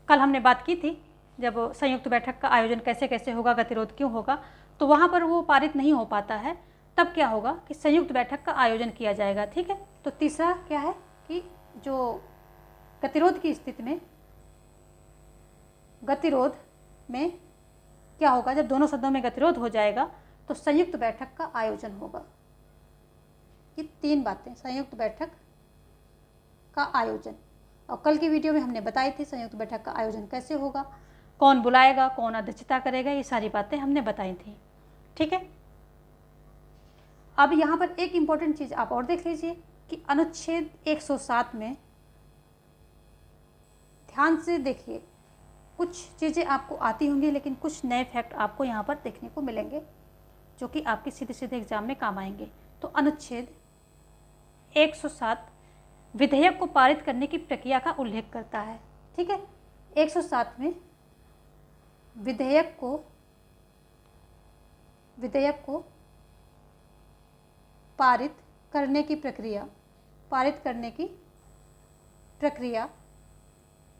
कल हमने बात की थी जब संयुक्त बैठक का आयोजन कैसे कैसे होगा, गतिरोध क्यों होगा, तो वहाँ पर वो पारित नहीं हो पाता है। तब क्या होगा कि संयुक्त बैठक का आयोजन किया जाएगा। ठीक है, तो तीसरा क्या है कि जो गतिरोध की स्थिति में, गतिरोध में क्या होगा, जब दोनों सदनों में गतिरोध हो जाएगा तो संयुक्त बैठक का आयोजन होगा। ये 3 बातें, संयुक्त बैठक का आयोजन। और कल की वीडियो में हमने बताई थी संयुक्त बैठक का आयोजन कैसे होगा, कौन बुलाएगा, कौन अध्यक्षता करेगा, ये सारी बातें हमने बताई थी। ठीक है, अब यहाँ पर एक इम्पॉर्टेंट चीज़ आप और देख लीजिए कि अनुच्छेद 107 में ध्यान से देखिए, कुछ चीज़ें आपको आती होंगी लेकिन कुछ नए फैक्ट आपको यहाँ पर देखने को मिलेंगे जो कि आपके सीधे सीधे एग्जाम में काम आएंगे। तो अनुच्छेद 107 विधेयक को पारित करने की प्रक्रिया का उल्लेख करता है। ठीक है, 107 में विधेयक को पारित करने की प्रक्रिया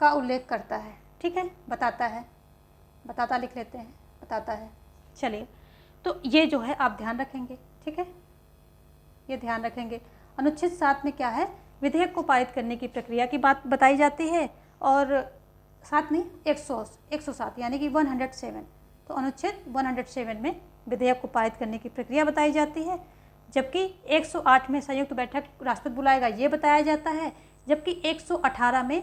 का उल्लेख करता है। ठीक है, बताता लिख लेते हैं, बताता है। चलिए, तो ये जो है आप ध्यान रखेंगे। ठीक है, ये ध्यान रखेंगे। अनुच्छेद 7 में क्या है, विधेयक को पारित करने की प्रक्रिया की बात बताई जाती है, और 7 नहीं 107 यानी कि 107। तो अनुच्छेद 107 में विधेयक को पारित करने की प्रक्रिया बताई जाती है, जबकि 108 में संयुक्त बैठक राष्ट्रपति बुलाएगा ये बताया जाता है, जबकि 118 में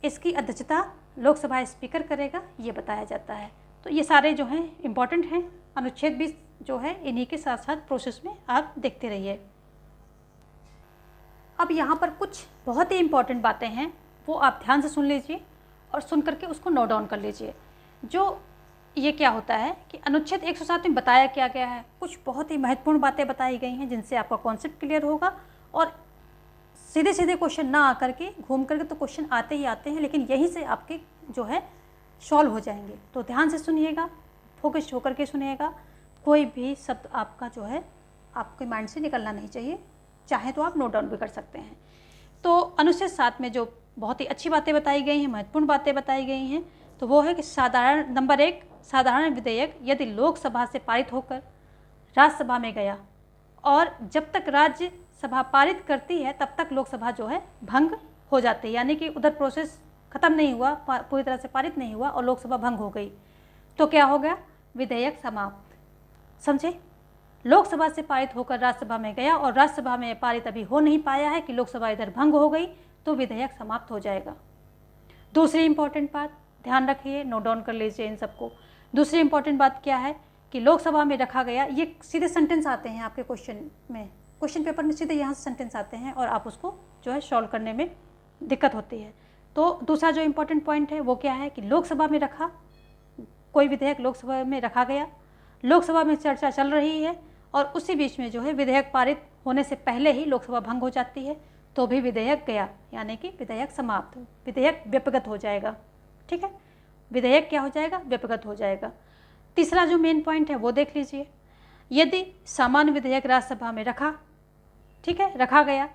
इसकी अध्यक्षता लोकसभा स्पीकर करेगा ये बताया जाता है। तो ये सारे जो हैं इम्पॉर्टेंट हैं, अनुच्छेद भी जो है इन्हीं के साथ साथ प्रोसेस में आप देखते रहिए। अब यहाँ पर कुछ बहुत ही इम्पॉर्टेंट बातें हैं, वो आप ध्यान से सुन लीजिए और सुन करके उसको नोट डाउन कर लीजिए। जो ये क्या होता है कि अनुच्छेद 107 में बताया क्या गया है, कुछ बहुत ही महत्वपूर्ण बातें बताई गई हैं जिनसे आपका कॉन्सेप्ट क्लियर होगा, और सीधे सीधे क्वेश्चन ना आकर के घूम करके तो क्वेश्चन आते ही आते हैं, लेकिन यहीं से आपके जो है सॉल्व हो जाएंगे। तो ध्यान से सुनिएगा, फोकस्ड होकर के सुनिएगा, कोई भी शब्द आपका जो है आपके माइंड से निकलना नहीं चाहिए, चाहे तो आप नोट डाउन भी कर सकते हैं। तो अनुच्छेद 7 में जो बहुत ही अच्छी बातें बताई गई हैं, महत्वपूर्ण बातें बताई गई हैं, तो वो है कि नंबर 1 साधारण विधेयक यदि लोकसभा से पारित होकर राज्यसभा में गया और जब तक राज्यसभा पारित करती है तब तक लोकसभा जो है भंग हो जाती है, यानी कि उधर प्रोसेस ख़त्म नहीं हुआ, पूरी तरह से पारित नहीं हुआ और लोकसभा भंग हो गई, तो क्या हो गया, विधेयक समाप्त। समझे, लोकसभा से पारित होकर राज्यसभा में गया और राज्यसभा में पारित अभी हो नहीं पाया है कि लोकसभा इधर भंग हो गई, तो विधेयक समाप्त हो जाएगा। दूसरी इंपॉर्टेंट बात ध्यान रखिए, नोट डाउन कर लीजिए इन सबको। दूसरी इंपॉर्टेंट बात क्या है कि लोकसभा में रखा गया, ये सीधे सेंटेंस आते हैं आपके क्वेश्चन पेपर में सीधे यहाँ से सेंटेंस आते हैं और आप उसको जो है सॉल्व करने में दिक्कत होती है। तो दूसरा जो इम्पोर्टेंट पॉइंट है वो क्या है कि लोकसभा में कोई विधेयक लोकसभा में रखा गया, लोकसभा में चर्चा चल रही है और उसी बीच में जो है विधेयक पारित होने से पहले ही लोकसभा भंग हो जाती है तो भी विधेयक गया, यानी कि विधेयक समाप्त, विधेयक व्यपगत हो जाएगा। ठीक है, विधेयक क्या हो जाएगा, व्यपगत हो जाएगा। तीसरा जो मेन पॉइंट है वो देख लीजिए, यदि सामान्य विधेयक राज्यसभा में रखा, ठीक है, रखा गया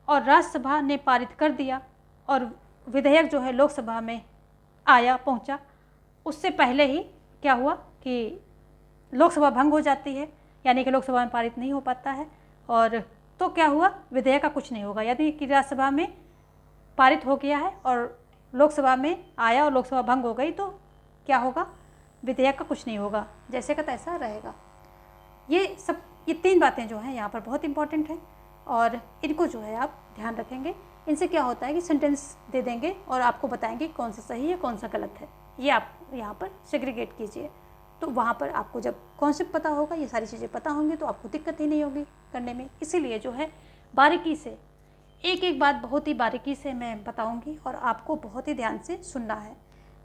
और राज्यसभा ने पारित कर दिया और विधेयक जो है लोकसभा में आया पहुंचा, उससे पहले ही क्या हुआ कि लोकसभा भंग हो जाती है, यानी कि लोकसभा में पारित नहीं हो पाता है, और तो क्या हुआ, विधेयक का कुछ नहीं होगा। यदि कि राज्यसभा में पारित हो गया है और लोकसभा में आया और लोकसभा भंग हो गई तो क्या होगा, विधेयक का कुछ नहीं होगा, जैसे का तैसा रहेगा। ये 3 बातें जो हैं यहाँ पर बहुत इंपॉर्टेंट हैं और इनको जो है आप ध्यान रखेंगे। इनसे क्या होता है कि सेंटेंस दे देंगे और आपको बताएंगे कौन सा सही है कौन सा गलत है, ये आप यहाँ पर सेग्रीगेट कीजिए। तो वहाँ पर आपको जब कॉन्सेप्ट पता होगा, ये सारी चीज़ें पता होंगी तो आपको दिक्कत ही नहीं होगी करने में। इसीलिए जो है बारीकी से एक एक बात बहुत ही बारीकी से मैं बताऊँगी और आपको बहुत ही ध्यान से सुनना है।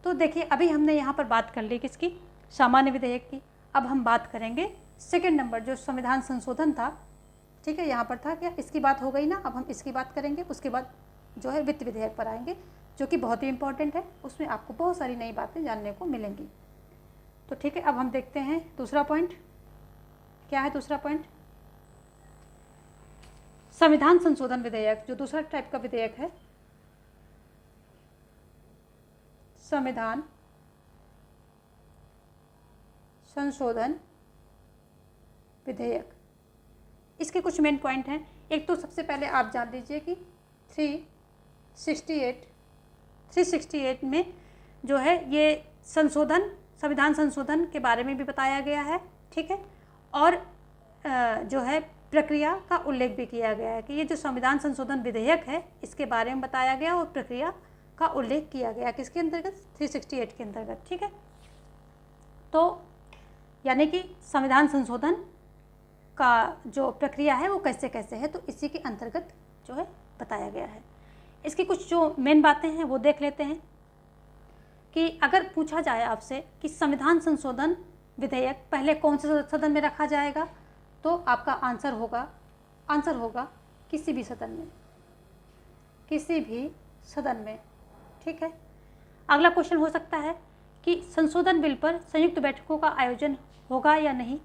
तो देखिए, अभी हमने यहाँ पर बात कर ली किसकी, सामान्य विधेयक की। अब हम बात करेंगे सेकेंड नंबर जो संविधान संशोधन था, ठीक है, यहाँ पर था क्या, इसकी बात हो गई ना। अब हम इसकी बात करेंगे, उसके बाद जो है वित्त विधेयक पर आएंगे जो कि बहुत ही इंपॉर्टेंट है, उसमें आपको बहुत सारी नई बातें जानने को मिलेंगी। तो ठीक है, अब हम देखते हैं दूसरा पॉइंट क्या है। दूसरा पॉइंट संविधान संशोधन विधेयक, जो दूसरा टाइप का विधेयक है, संविधान संशोधन विधेयक। इसके कुछ मेन पॉइंट हैं। एक तो सबसे पहले आप जान लीजिए कि 368 में जो है ये संशोधन, संविधान संशोधन के बारे में भी बताया गया है, ठीक है, और जो है प्रक्रिया का उल्लेख भी किया गया है कि ये जो संविधान संशोधन विधेयक है इसके बारे में बताया गया और प्रक्रिया का उल्लेख किया गया किसके अंतर्गत, 368 के अंतर्गत। ठीक है, तो यानी कि संविधान संशोधन का जो प्रक्रिया है वो कैसे कैसे है, तो इसी के अंतर्गत जो है बताया गया है। इसकी कुछ जो मेन बातें हैं वो देख लेते हैं कि अगर पूछा जाए आपसे कि संविधान संशोधन विधेयक पहले कौन से सदन में रखा जाएगा, तो आपका आंसर होगा किसी भी सदन में, किसी भी सदन में। ठीक है, अगला क्वेश्चन हो सकता है कि संशोधन बिल पर संयुक्त बैठकों का आयोजन होगा या नहीं,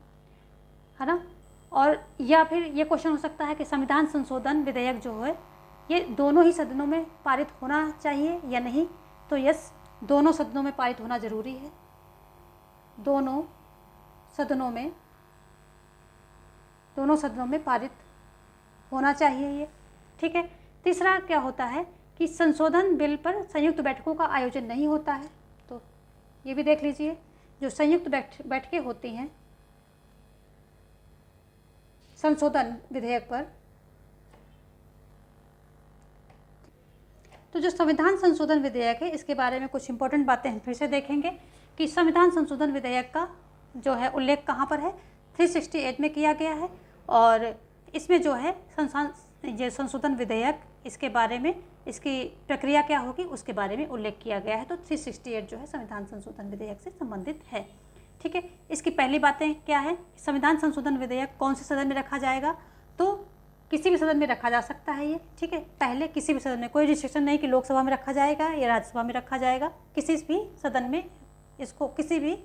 है ना, और या फिर ये क्वेश्चन हो सकता है कि संविधान संशोधन विधेयक जो है ये दोनों ही सदनों में पारित होना चाहिए या नहीं। तो यस, दोनों सदनों में पारित होना जरूरी है, दोनों सदनों में पारित होना चाहिए ये। ठीक है, तीसरा क्या होता है कि संशोधन बिल पर संयुक्त बैठकों का आयोजन नहीं होता है, तो ये भी देख लीजिए। जो संयुक्त बैठकें होती हैं संशोधन विधेयक पर, तो जो संविधान संशोधन विधेयक है इसके बारे में कुछ इंपॉर्टेंट बातें हम फिर से देखेंगे कि संविधान संशोधन विधेयक का जो है उल्लेख कहाँ पर है, 368 में किया गया है, और इसमें जो है संशोधन विधेयक इसके बारे में, इसकी प्रक्रिया क्या होगी उसके बारे में उल्लेख किया गया है। तो 368 जो है संविधान संशोधन विधेयक से संबंधित है। ठीक है, इसकी पहली बातें क्या है, संविधान संशोधन विधेयक कौन से सदन में रखा जाएगा, तो किसी भी सदन में रखा जा सकता है ये। ठीक है, पहले किसी भी सदन में, कोई रिस्ट्रिक्शन नहीं कि लोकसभा में रखा जाएगा या राज्यसभा में रखा जाएगा, किसी भी सदन में, इसको किसी भी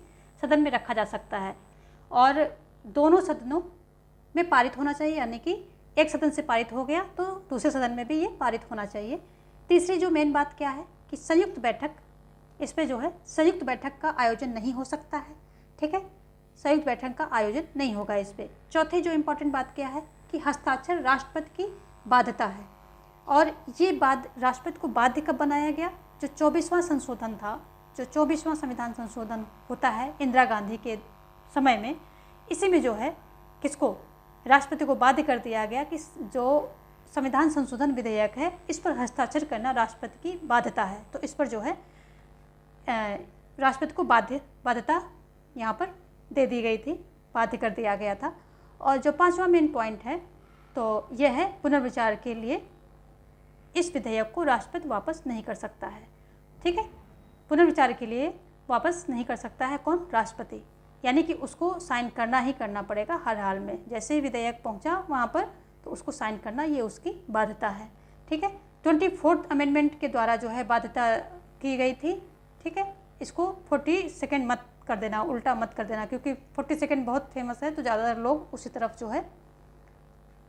सदन में रखा जा सकता है, और दोनों सदनों में पारित होना चाहिए, यानी कि एक सदन से पारित हो गया तो दूसरे सदन में भी ये पारित होना चाहिए। तीसरी जो मेन बात क्या है कि संयुक्त बैठक, इस पर जो है संयुक्त बैठक का आयोजन नहीं हो सकता है। ठीक है, संयुक्त बैठक का आयोजन नहीं होगा इस पर। चौथी जो इम्पोर्टेंट बात क्या है कि हस्ताक्षर राष्ट्रपति की बाध्यता है, और ये राष्ट्रपति को बाध्य कब बनाया गया, जो 24वां संशोधन था, जो 24वां संविधान संशोधन होता है इंदिरा गांधी के समय में, इसी में जो है किसको, राष्ट्रपति को बाध्य कर दिया गया कि जो संविधान संशोधन विधेयक है इस पर हस्ताक्षर करना राष्ट्रपति की बाध्यता है। तो इस पर जो है राष्ट्रपति को बाध्यता यहाँ पर दे दी गई थी, बाध्य कर दिया गया था। और जो 5वां मेन पॉइंट है तो यह है पुनर्विचार के लिए इस विधेयक को राष्ट्रपति वापस नहीं कर सकता है। ठीक है, पुनर्विचार के लिए वापस नहीं कर सकता है कौन, राष्ट्रपति। यानी कि उसको साइन करना ही करना पड़ेगा हर हाल में। जैसे ही विधेयक पहुंचा वहाँ पर तो उसको साइन करना ये उसकी बाध्यता है। ठीक है, 24th अमेंडमेंट के द्वारा जो है बाध्यता की गई थी। ठीक है, इसको 40 सेकेंड मत कर देना, उल्टा मत कर देना, क्योंकि 40 सेकेंड बहुत फेमस है तो ज़्यादातर लोग उसी तरफ जो है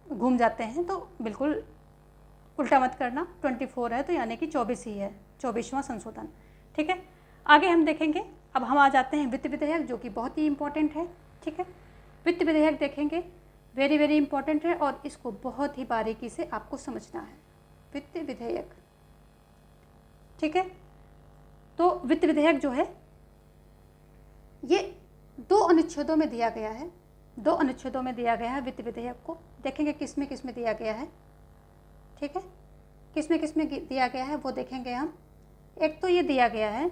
घूम जाते हैं, तो बिल्कुल उल्टा मत करना। 24 है तो यानी कि 24 ही है, 24वां संशोधन। ठीक है, आगे हम देखेंगे। अब हम आ जाते हैं वित्त विधेयक, जो कि बहुत ही इम्पोर्टेंट है। ठीक है, वित्त विधेयक देखेंगे, वेरी वेरी इंपॉर्टेंट है और इसको बहुत ही बारीकी से आपको समझना है। वित्त विधेयक, ठीक है, तो वित्त विधेयक जो है ये 2 अनुच्छेदों में दिया गया है। 2 अनुच्छेदों में दिया गया है वित्त विधेयक को। देखेंगे किस में दिया गया है। ठीक है, किस में दिया गया है वो देखेंगे हम। एक तो ये दिया गया है,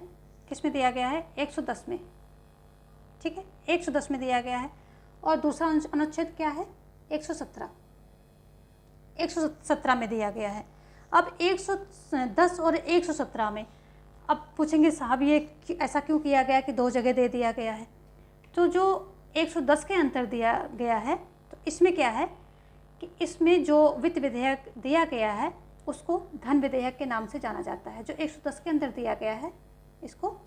किस में दिया गया है, 110 में। ठीक है, 110 में दिया गया है। और दूसरा अनुच्छेद क्या है, 117 में दिया गया है। अब 110 और 117 में अब पूछेंगे साहब ये ऐसा क्यों किया गया कि 2 जगह दे दिया गया है। तो जो 110 के अंतर दिया गया है तो इसमें क्या है कि इसमें जो वित्त विधेयक दिया गया है उसको धन विधेयक के नाम से जाना जाता है। जो 110 के अंदर दिया गया है इसको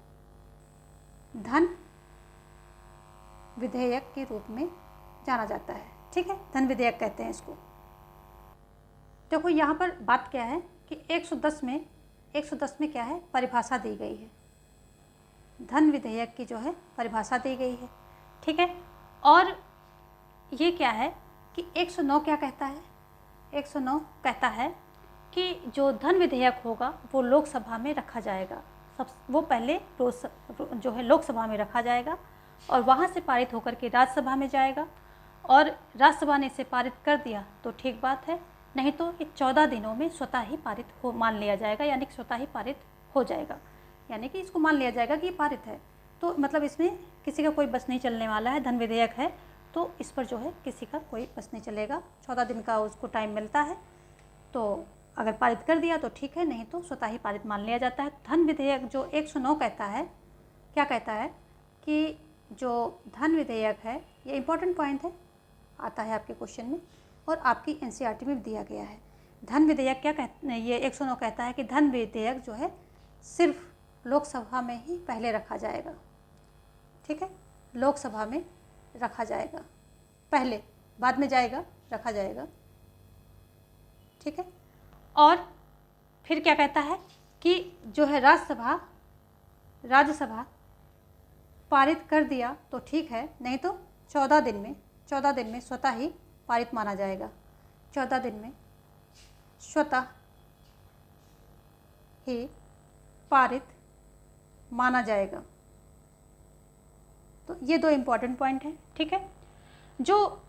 धन विधेयक के रूप में जाना जाता है। ठीक है, धन विधेयक कहते हैं इसको। देखो यहाँ पर बात क्या है कि 110 में क्या है, परिभाषा दी गई है। धन विधेयक की जो है परिभाषा दी गई है। ठीक है, और ये क्या है कि 109 क्या कहता है, 109 कहता है कि जो धन विधेयक होगा वो लोकसभा में रखा जाएगा। वो पहले जो है लोकसभा में रखा जाएगा और वहाँ से पारित होकर के राज्यसभा में जाएगा, और राज्यसभा ने इसे पारित कर दिया तो ठीक बात है, नहीं तो ये 14 दिनों में स्वतः ही पारित हो मान लिया जाएगा, यानी कि स्वतः ही पारित हो जाएगा, यानी कि इसको मान लिया जाएगा कि ये पारित है। तो मतलब इसमें किसी का कोई बस नहीं चलने वाला है। धन विधेयक है तो इस पर जो है किसी का कोई बस नहीं चलेगा। 14 दिन का उसको टाइम मिलता है, तो अगर पारित कर दिया तो ठीक है, नहीं तो स्वतः ही पारित मान लिया जाता है। धन विधेयक जो 109 कहता है, क्या कहता है कि जो धन विधेयक है, ये इंपॉर्टेंट पॉइंट है, आता है आपके क्वेश्चन में और आपकी एनसीईआरटी में भी दिया गया है। धन विधेयक क्या कहते, ये 109 कहता है कि धन विधेयक जो है सिर्फ लोकसभा में ही पहले रखा जाएगा। ठीक है, लोकसभा में रखा जाएगा पहले, बाद में जाएगा, रखा जाएगा। ठीक है, और फिर क्या कहता है कि जो है राज्यसभा पारित कर दिया तो ठीक है, नहीं तो 14 दिन में स्वतः ही पारित माना जाएगा। 14 दिन में स्वतः ही पारित माना जाएगा। तो ये 2 इम्पॉर्टेंट पॉइंट हैं। ठीक है, जो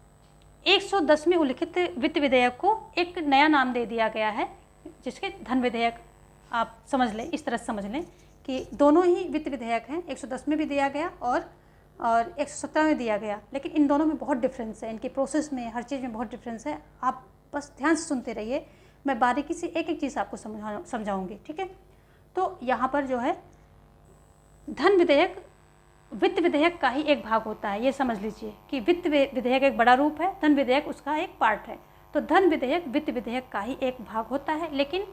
110 में उल्लिखित वित्त विधेयक को एक नया नाम दे दिया गया है, जिसके धन विधेयक आप समझ लें, इस तरह समझ लें कि दोनों ही वित्त विधेयक हैं। 110 में भी दिया गया और 117 में दिया गया, लेकिन इन दोनों में बहुत डिफरेंस है, इनके प्रोसेस में, हर चीज़ में बहुत डिफरेंस है। आप बस ध्यान से सुनते रहिए, मैं बारीकी से एक एक चीज़ आपको समझाऊंगी। ठीक है, तो यहाँ पर जो है धन विधेयक वित्त विधेयक का ही एक भाग होता है। ये समझ लीजिए कि वित्त विधेयक एक बड़ा रूप है, धन विधेयक उसका एक पार्ट है। तो धन विधेयक वित्त विधेयक का ही एक भाग होता है। लेकिन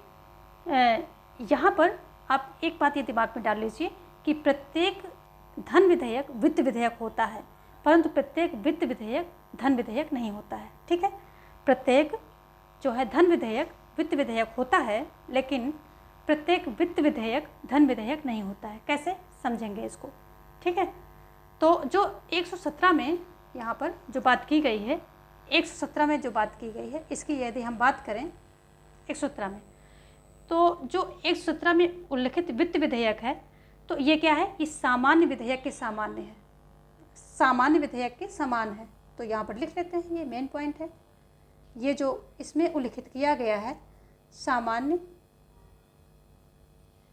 यहाँ पर आप एक बात ये दिमाग में डाल लीजिए कि प्रत्येक धन विधेयक वित्त विधेयक होता है, परंतु प्रत्येक वित्त विधेयक धन विधेयक नहीं होता है। ठीक है, प्रत्येक जो है धन विधेयक वित्त विधेयक होता है, लेकिन प्रत्येक वित्त विधेयक धन विधेयक नहीं होता है। कैसे समझेंगे इसको। ठीक है, तो जो 117 में यहाँ पर जो बात की गई है, 117 में जो बात की गई है, इसकी यदि हम बात करें 117 में, तो जो 117 में उल्लिखित वित्त विधेयक है, तो ये क्या है, ये सामान्य विधेयक के सामान्य है, सामान्य विधेयक के समान है। तो यहाँ पर लिख लेते हैं, ये मेन पॉइंट है। ये जो इसमें उल्लिखित किया गया है सामान्य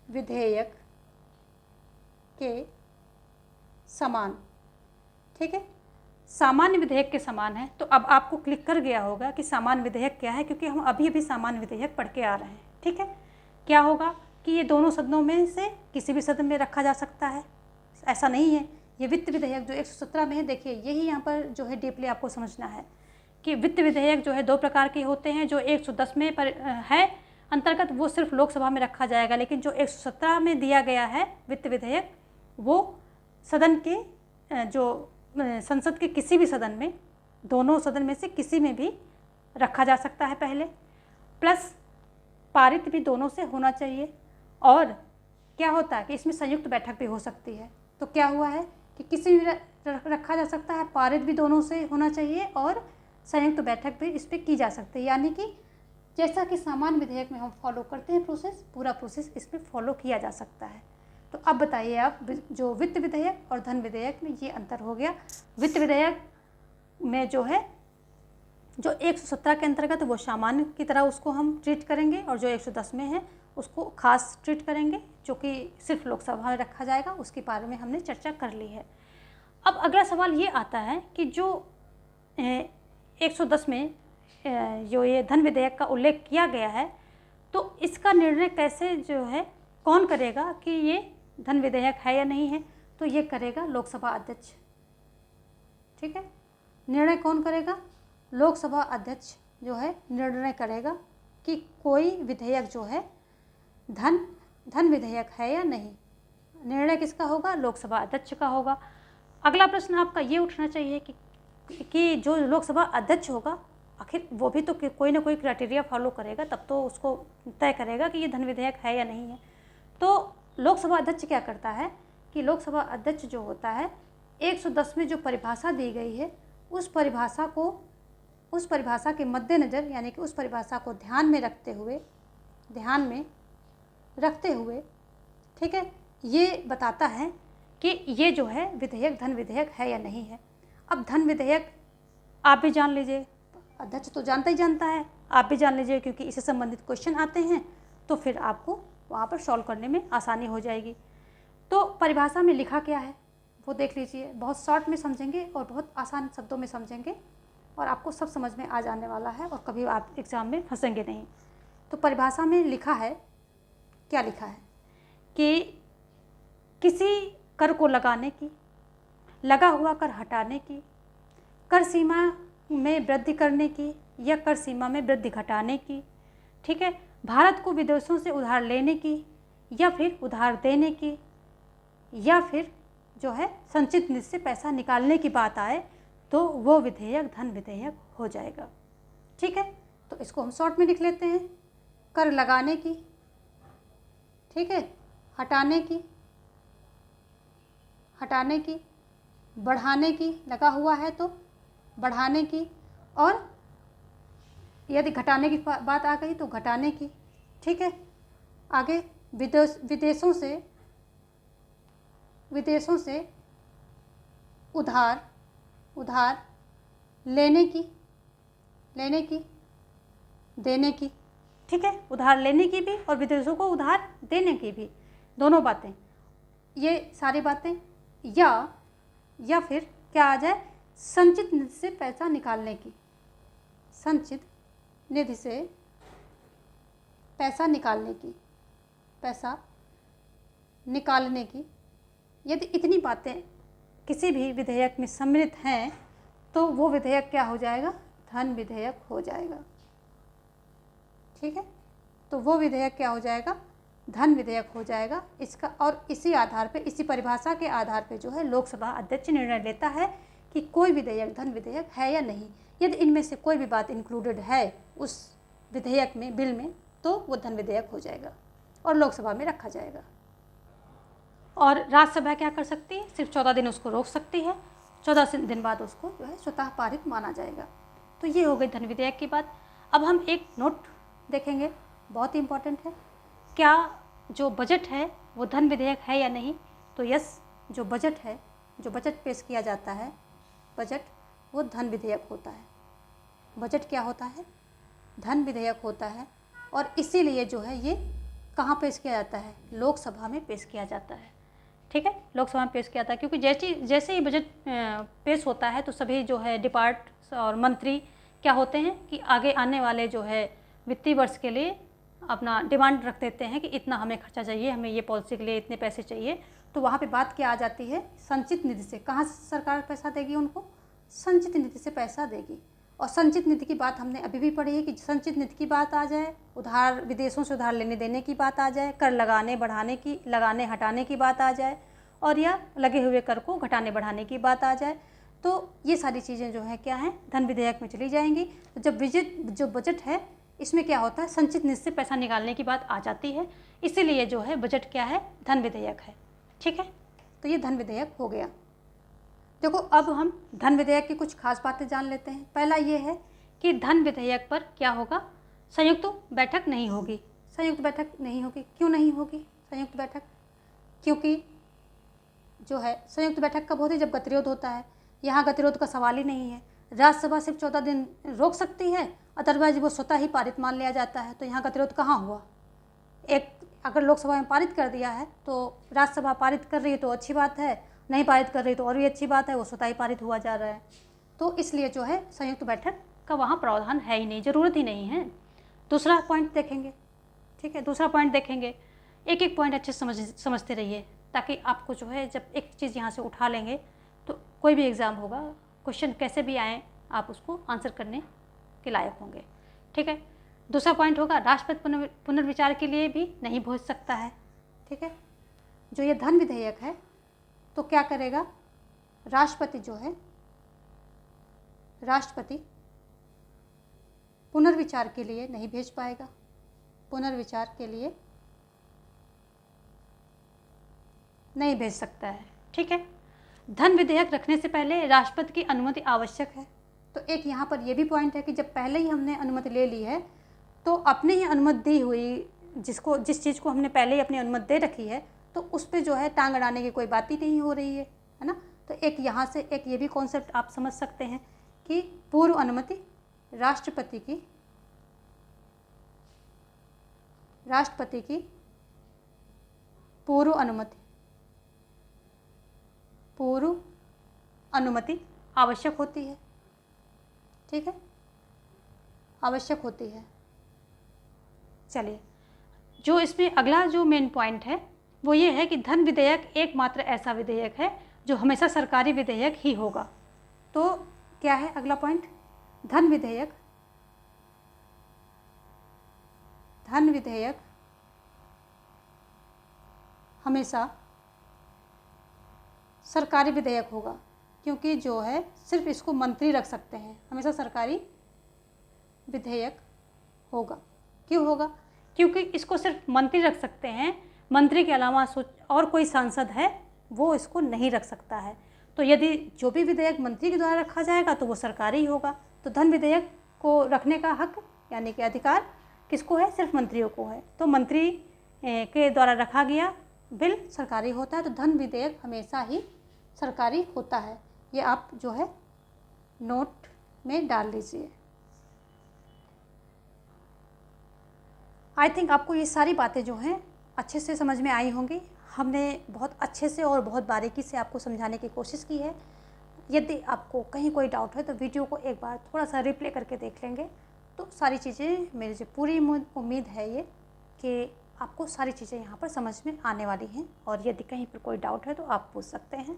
विधेयक के समान। ठीक है, सामान्य विधेयक के समान है। तो अब आपको क्लिक कर गया होगा कि सामान्य विधेयक क्या है, क्योंकि हम अभी सामान्य विधेयक पढ़ के आ रहे हैं। ठीक है, क्या होगा कि ये दोनों सदनों में से किसी भी सदन में रखा जा सकता है। ऐसा नहीं है ये वित्त विधेयक जो 117 में है, देखिए यही यहाँ पर जो है डीपली आपको समझना है कि वित्त विधेयक जो है 2 प्रकार के होते हैं। जो 110 में है अंतर्गत वो सिर्फ लोकसभा में रखा जाएगा, लेकिन जो 117 में दिया गया है वित्त विधेयक वो सदन के जो संसद के किसी भी सदन में, दोनों सदन में से किसी में भी रखा जा सकता है पहले, प्लस पारित भी दोनों से होना चाहिए। और क्या होता है कि इसमें संयुक्त बैठक भी हो सकती है। तो क्या हुआ है कि किसी भी रखा जा सकता है, पारित भी दोनों से होना चाहिए और संयुक्त बैठक भी इस पर की जा सकती है। यानी कि जैसा कि सामान्य विधेयक में हम फॉलो करते हैं प्रोसेस, पूरा प्रोसेस इस पर फॉलो किया जा सकता है। तो अब बताइए आप, जो वित्त विधेयक और धन विधेयक में ये अंतर हो गया। वित्त विधेयक में जो है जो 117 के अंतर्गत वो सामान्य की तरह उसको हम ट्रीट करेंगे, और जो 110 में है उसको खास ट्रीट करेंगे, जो कि सिर्फ लोकसभा में रखा जाएगा। उसके बारे में हमने चर्चा कर ली है। अब अगला सवाल ये आता है कि जो 110 में जो ये धन विधेयक का उल्लेख किया गया है, तो इसका निर्णय कैसे जो है कौन करेगा कि ये धन विधेयक है या नहीं है? तो ये करेगा लोकसभा अध्यक्ष। ठीक है, निर्णय कौन करेगा? लोकसभा अध्यक्ष जो है निर्णय करेगा कि कोई विधेयक जो है धन विधेयक है या नहीं। निर्णय किसका होगा? लोकसभा अध्यक्ष का होगा। अगला प्रश्न आपका ये उठना चाहिए कि जो लोकसभा अध्यक्ष होगा, आखिर वो भी तो कोई ना कोई क्राइटेरिया फॉलो करेगा, तब तो उसको तय करेगा कि ये धन विधेयक है या नहीं है। तो लोकसभा अध्यक्ष क्या करता है कि लोकसभा अध्यक्ष जो होता है 110 में जो परिभाषा दी गई है उस परिभाषा के मद्देनज़र, यानी कि उस परिभाषा को ध्यान में रखते हुए ठीक है, ये बताता है कि ये जो है विधेयक धन विधेयक है या नहीं है। अब धन विधेयक आप भी जान लीजिए, अध्यक्ष तो जानता ही जानता है, आप भी जान लीजिए, क्योंकि इससे संबंधित क्वेश्चन आते हैं तो फिर आपको वहाँ पर सॉल्व करने में आसानी हो जाएगी। तो परिभाषा में लिखा क्या है वो देख लीजिए। बहुत शॉर्ट में समझेंगे और बहुत आसान शब्दों में समझेंगे और आपको सब समझ में आ जाने वाला है और कभी आप एग्ज़ाम में फंसेंगे नहीं। तो परिभाषा में लिखा है, क्या लिखा है कि किसी कर को लगाने की, लगा हुआ कर हटाने की, कर सीमा में वृद्धि करने की या कर सीमा में वृद्धि घटाने की, ठीक है, भारत को विदेशों से उधार लेने की या फिर उधार देने की, या फिर जो है संचित निधि से पैसा निकालने की बात आए तो वो विधेयक धन विधेयक हो जाएगा। ठीक है, तो इसको हम शॉर्ट में लिख लेते हैं। कर लगाने की, ठीक है, हटाने की, बढ़ाने की, लगा हुआ है तो बढ़ाने की, और यदि घटाने की बात आ गई तो घटाने की। ठीक है, आगे विदेशों से उधार लेने की, देने की। ठीक है, उधार लेने की भी और विदेशों को उधार देने की भी, दोनों बातें, ये सारी बातें। या फिर क्या आ जाए, संचित निधि से पैसा निकालने की, संचित निधि से पैसा निकालने की। यदि इतनी बातें किसी भी विधेयक में सम्मिलित हैं तो वो विधेयक क्या हो जाएगा? धन विधेयक हो जाएगा। ठीक है, तो वो विधेयक क्या हो जाएगा? धन विधेयक हो जाएगा। इसका और इसी आधार पे, इसी परिभाषा के आधार पे जो है लोकसभा अध्यक्ष निर्णय लेता है कि कोई विधेयक धन विधेयक है या नहीं। यदि इनमें से कोई भी बात इंक्लूडेड है उस विधेयक में, बिल में, तो वो धन विधेयक हो जाएगा और लोकसभा में रखा जाएगा। और राज्यसभा क्या कर सकती है? सिर्फ 14 दिन उसको रोक सकती है, 14 दिन बाद उसको जो है स्वतः पारित माना जाएगा। तो ये हो गई धन विधेयक की बात। अब हम एक नोट देखेंगे, बहुत ही इम्पोर्टेंट है। क्या जो बजट है वो धन विधेयक है या नहीं? तो यस, जो बजट है, जो बजट पेश किया जाता है, बजट वो धन विधेयक होता है। बजट क्या होता है? धन विधेयक होता है। और इसीलिए जो है ये कहाँ पेश किया जाता है? लोकसभा में पेश किया जाता है। ठीक है, लोकसभा में पेश किया जाता है, क्योंकि जैसे ही बजट पेश होता है तो सभी जो है डिपार्ट और मंत्री क्या होते हैं कि आगे आने वाले जो है वित्तीय वर्ष के लिए अपना डिमांड रख देते हैं कि इतना हमें खर्चा चाहिए, हमें ये पॉलिसी के लिए इतने पैसे चाहिए। तो वहाँ पे बात क्या आ जाती है, संचित निधि से। कहाँ से सरकार पैसा देगी उनको, संचित निधि से पैसा देगी। और संचित निधि की बात हमने अभी भी पढ़ी है कि संचित निधि की बात आ जाए, उधार विदेशों से उधार लेने देने की बात आ जाए, कर लगाने बढ़ाने की, लगाने हटाने की बात आ जाए, और या लगे हुए कर को घटाने बढ़ाने की बात आ जाए, तो ये सारी चीज़ें जो है क्या हैं, धन विधेयक में चली जाएंगी। तो जो बजट है इसमें क्या होता है, संचित निधि से पैसा निकालने की बात आ जाती है, इसीलिए जो है बजट क्या है, धन विधेयक है। ठीक है, तो ये धन विधेयक हो गया। देखो अब हम धन विधेयक की कुछ खास बातें जान लेते हैं। पहला ये है कि धन विधेयक पर क्या होगा, संयुक्त बैठक नहीं होगी। संयुक्त बैठक नहीं होगी, क्यों नहीं होगी संयुक्त बैठक? क्योंकि जो है संयुक्त बैठक कब होती है, जब गतिरोध होता है। यहाँ गतिरोध का सवाल ही नहीं है। राज्यसभा सिर्फ 14 दिन रोक सकती है, अदरवाइज वो स्वतः ही पारित मान लिया जाता है। तो यहाँ गतिरोध कहाँ हुआ? एक अगर लोकसभा में पारित कर दिया है तो राज्यसभा पारित कर रही है तो अच्छी बात है, नहीं पारित कर रही तो और भी अच्छी बात है, वो स्वतः ही पारित हुआ जा रहा है। तो इसलिए जो है संयुक्त बैठक का वहाँ प्रावधान है ही नहीं, ज़रूरत ही नहीं है। दूसरा पॉइंट देखेंगे, ठीक है, दूसरा पॉइंट देखेंगे। एक एक पॉइंट अच्छे समझते रहिए, ताकि आपको जो है जब एक चीज़ यहाँ से उठा लेंगे तो कोई भी एग्ज़ाम होगा, क्वेश्चन कैसे भी आए आप उसको आंसर करने के लायक होंगे। ठीक है, दूसरा पॉइंट होगा राष्ट्रपति पुनर्विचार के लिए भी नहीं भेज सकता है। ठीक है, जो ये धन विधेयक है तो क्या करेगा, राष्ट्रपति जो है, राष्ट्रपति पुनर्विचार के लिए नहीं भेज पाएगा, पुनर्विचार के लिए नहीं भेज सकता है। ठीक है, धन विधेयक रखने से पहले राष्ट्रपति की अनुमति आवश्यक है। तो एक यहाँ पर यह भी पॉइंट है कि जब पहले ही हमने अनुमति ले ली है तो अपने ही अनुमति दी हुई, जिस चीज़ को हमने पहले ही अपनी अनुमति दे रखी है, तो उस पर जो है टांग अड़ाने की कोई बात ही नहीं हो रही है ना। तो एक यहाँ से एक ये भी कॉन्सेप्ट आप समझ सकते हैं कि पूर्व अनुमति राष्ट्रपति की पूर्व अनुमति आवश्यक होती है। ठीक है, आवश्यक होती है। चलिए, जो इसमें अगला जो मेन पॉइंट है वो ये है कि धन विधेयक एकमात्र ऐसा विधेयक है जो हमेशा सरकारी विधेयक ही होगा। तो क्या है अगला पॉइंट, धन विधेयक हमेशा सरकारी विधेयक होगा, क्योंकि जो है सिर्फ इसको मंत्री रख सकते हैं, हमेशा सरकारी विधेयक होगा। क्यों होगा? क्योंकि इसको सिर्फ मंत्री रख सकते हैं, मंत्री के अलावा और कोई सांसद है वो इसको नहीं रख सकता है। तो यदि जो भी विधेयक मंत्री के द्वारा रखा जाएगा तो वो सरकारी ही होगा। तो धन विधेयक को रखने का हक यानी कि अधिकार किसको है, सिर्फ मंत्रियों को है। तो मंत्री के द्वारा रखा गया बिल सरकारी होता है। तो धन विधेयक हमेशा ही सरकारी होता है। ये आप जो है नोट में डाल लीजिए। आई थिंक आपको ये सारी बातें जो हैं अच्छे से समझ में आई होंगी। हमने बहुत अच्छे से और बहुत बारीकी से आपको समझाने की कोशिश की है। यदि आपको कहीं कोई डाउट है तो वीडियो को एक बार थोड़ा सा रिप्ले करके देख लेंगे तो सारी चीज़ें, मेरी जो पूरी उम्मीद है ये कि आपको सारी चीज़ें यहाँ पर समझ में आने वाली हैं। और यदि कहीं पर कोई डाउट है तो आप पूछ सकते हैं।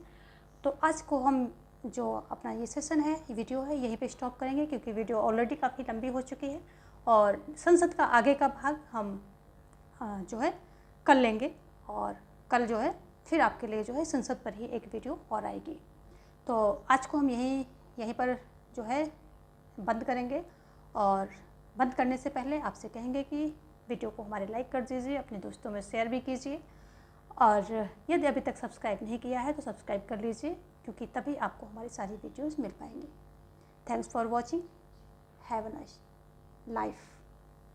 तो आज को हम जो अपना ये सेशन है, ये वीडियो है, यहीं पे स्टॉप करेंगे, क्योंकि वीडियो ऑलरेडी काफ़ी लंबी हो चुकी है। और संसद का आगे का भाग हम जो है कल लेंगे, और कल जो है फिर आपके लिए जो है संसद पर ही एक वीडियो और आएगी। तो आज को हम यहीं पर जो है बंद करेंगे। और बंद करने से पहले आपसे कहेंगे कि वीडियो को हमारे लाइक कर दीजिए, अपने दोस्तों में शेयर भी कीजिए, और यदि अभी तक सब्सक्राइब नहीं किया है तो सब्सक्राइब कर लीजिए, क्योंकि तभी आपको हमारी सारी वीडियोस मिल पाएंगी। Thanks for watching, have a nice life.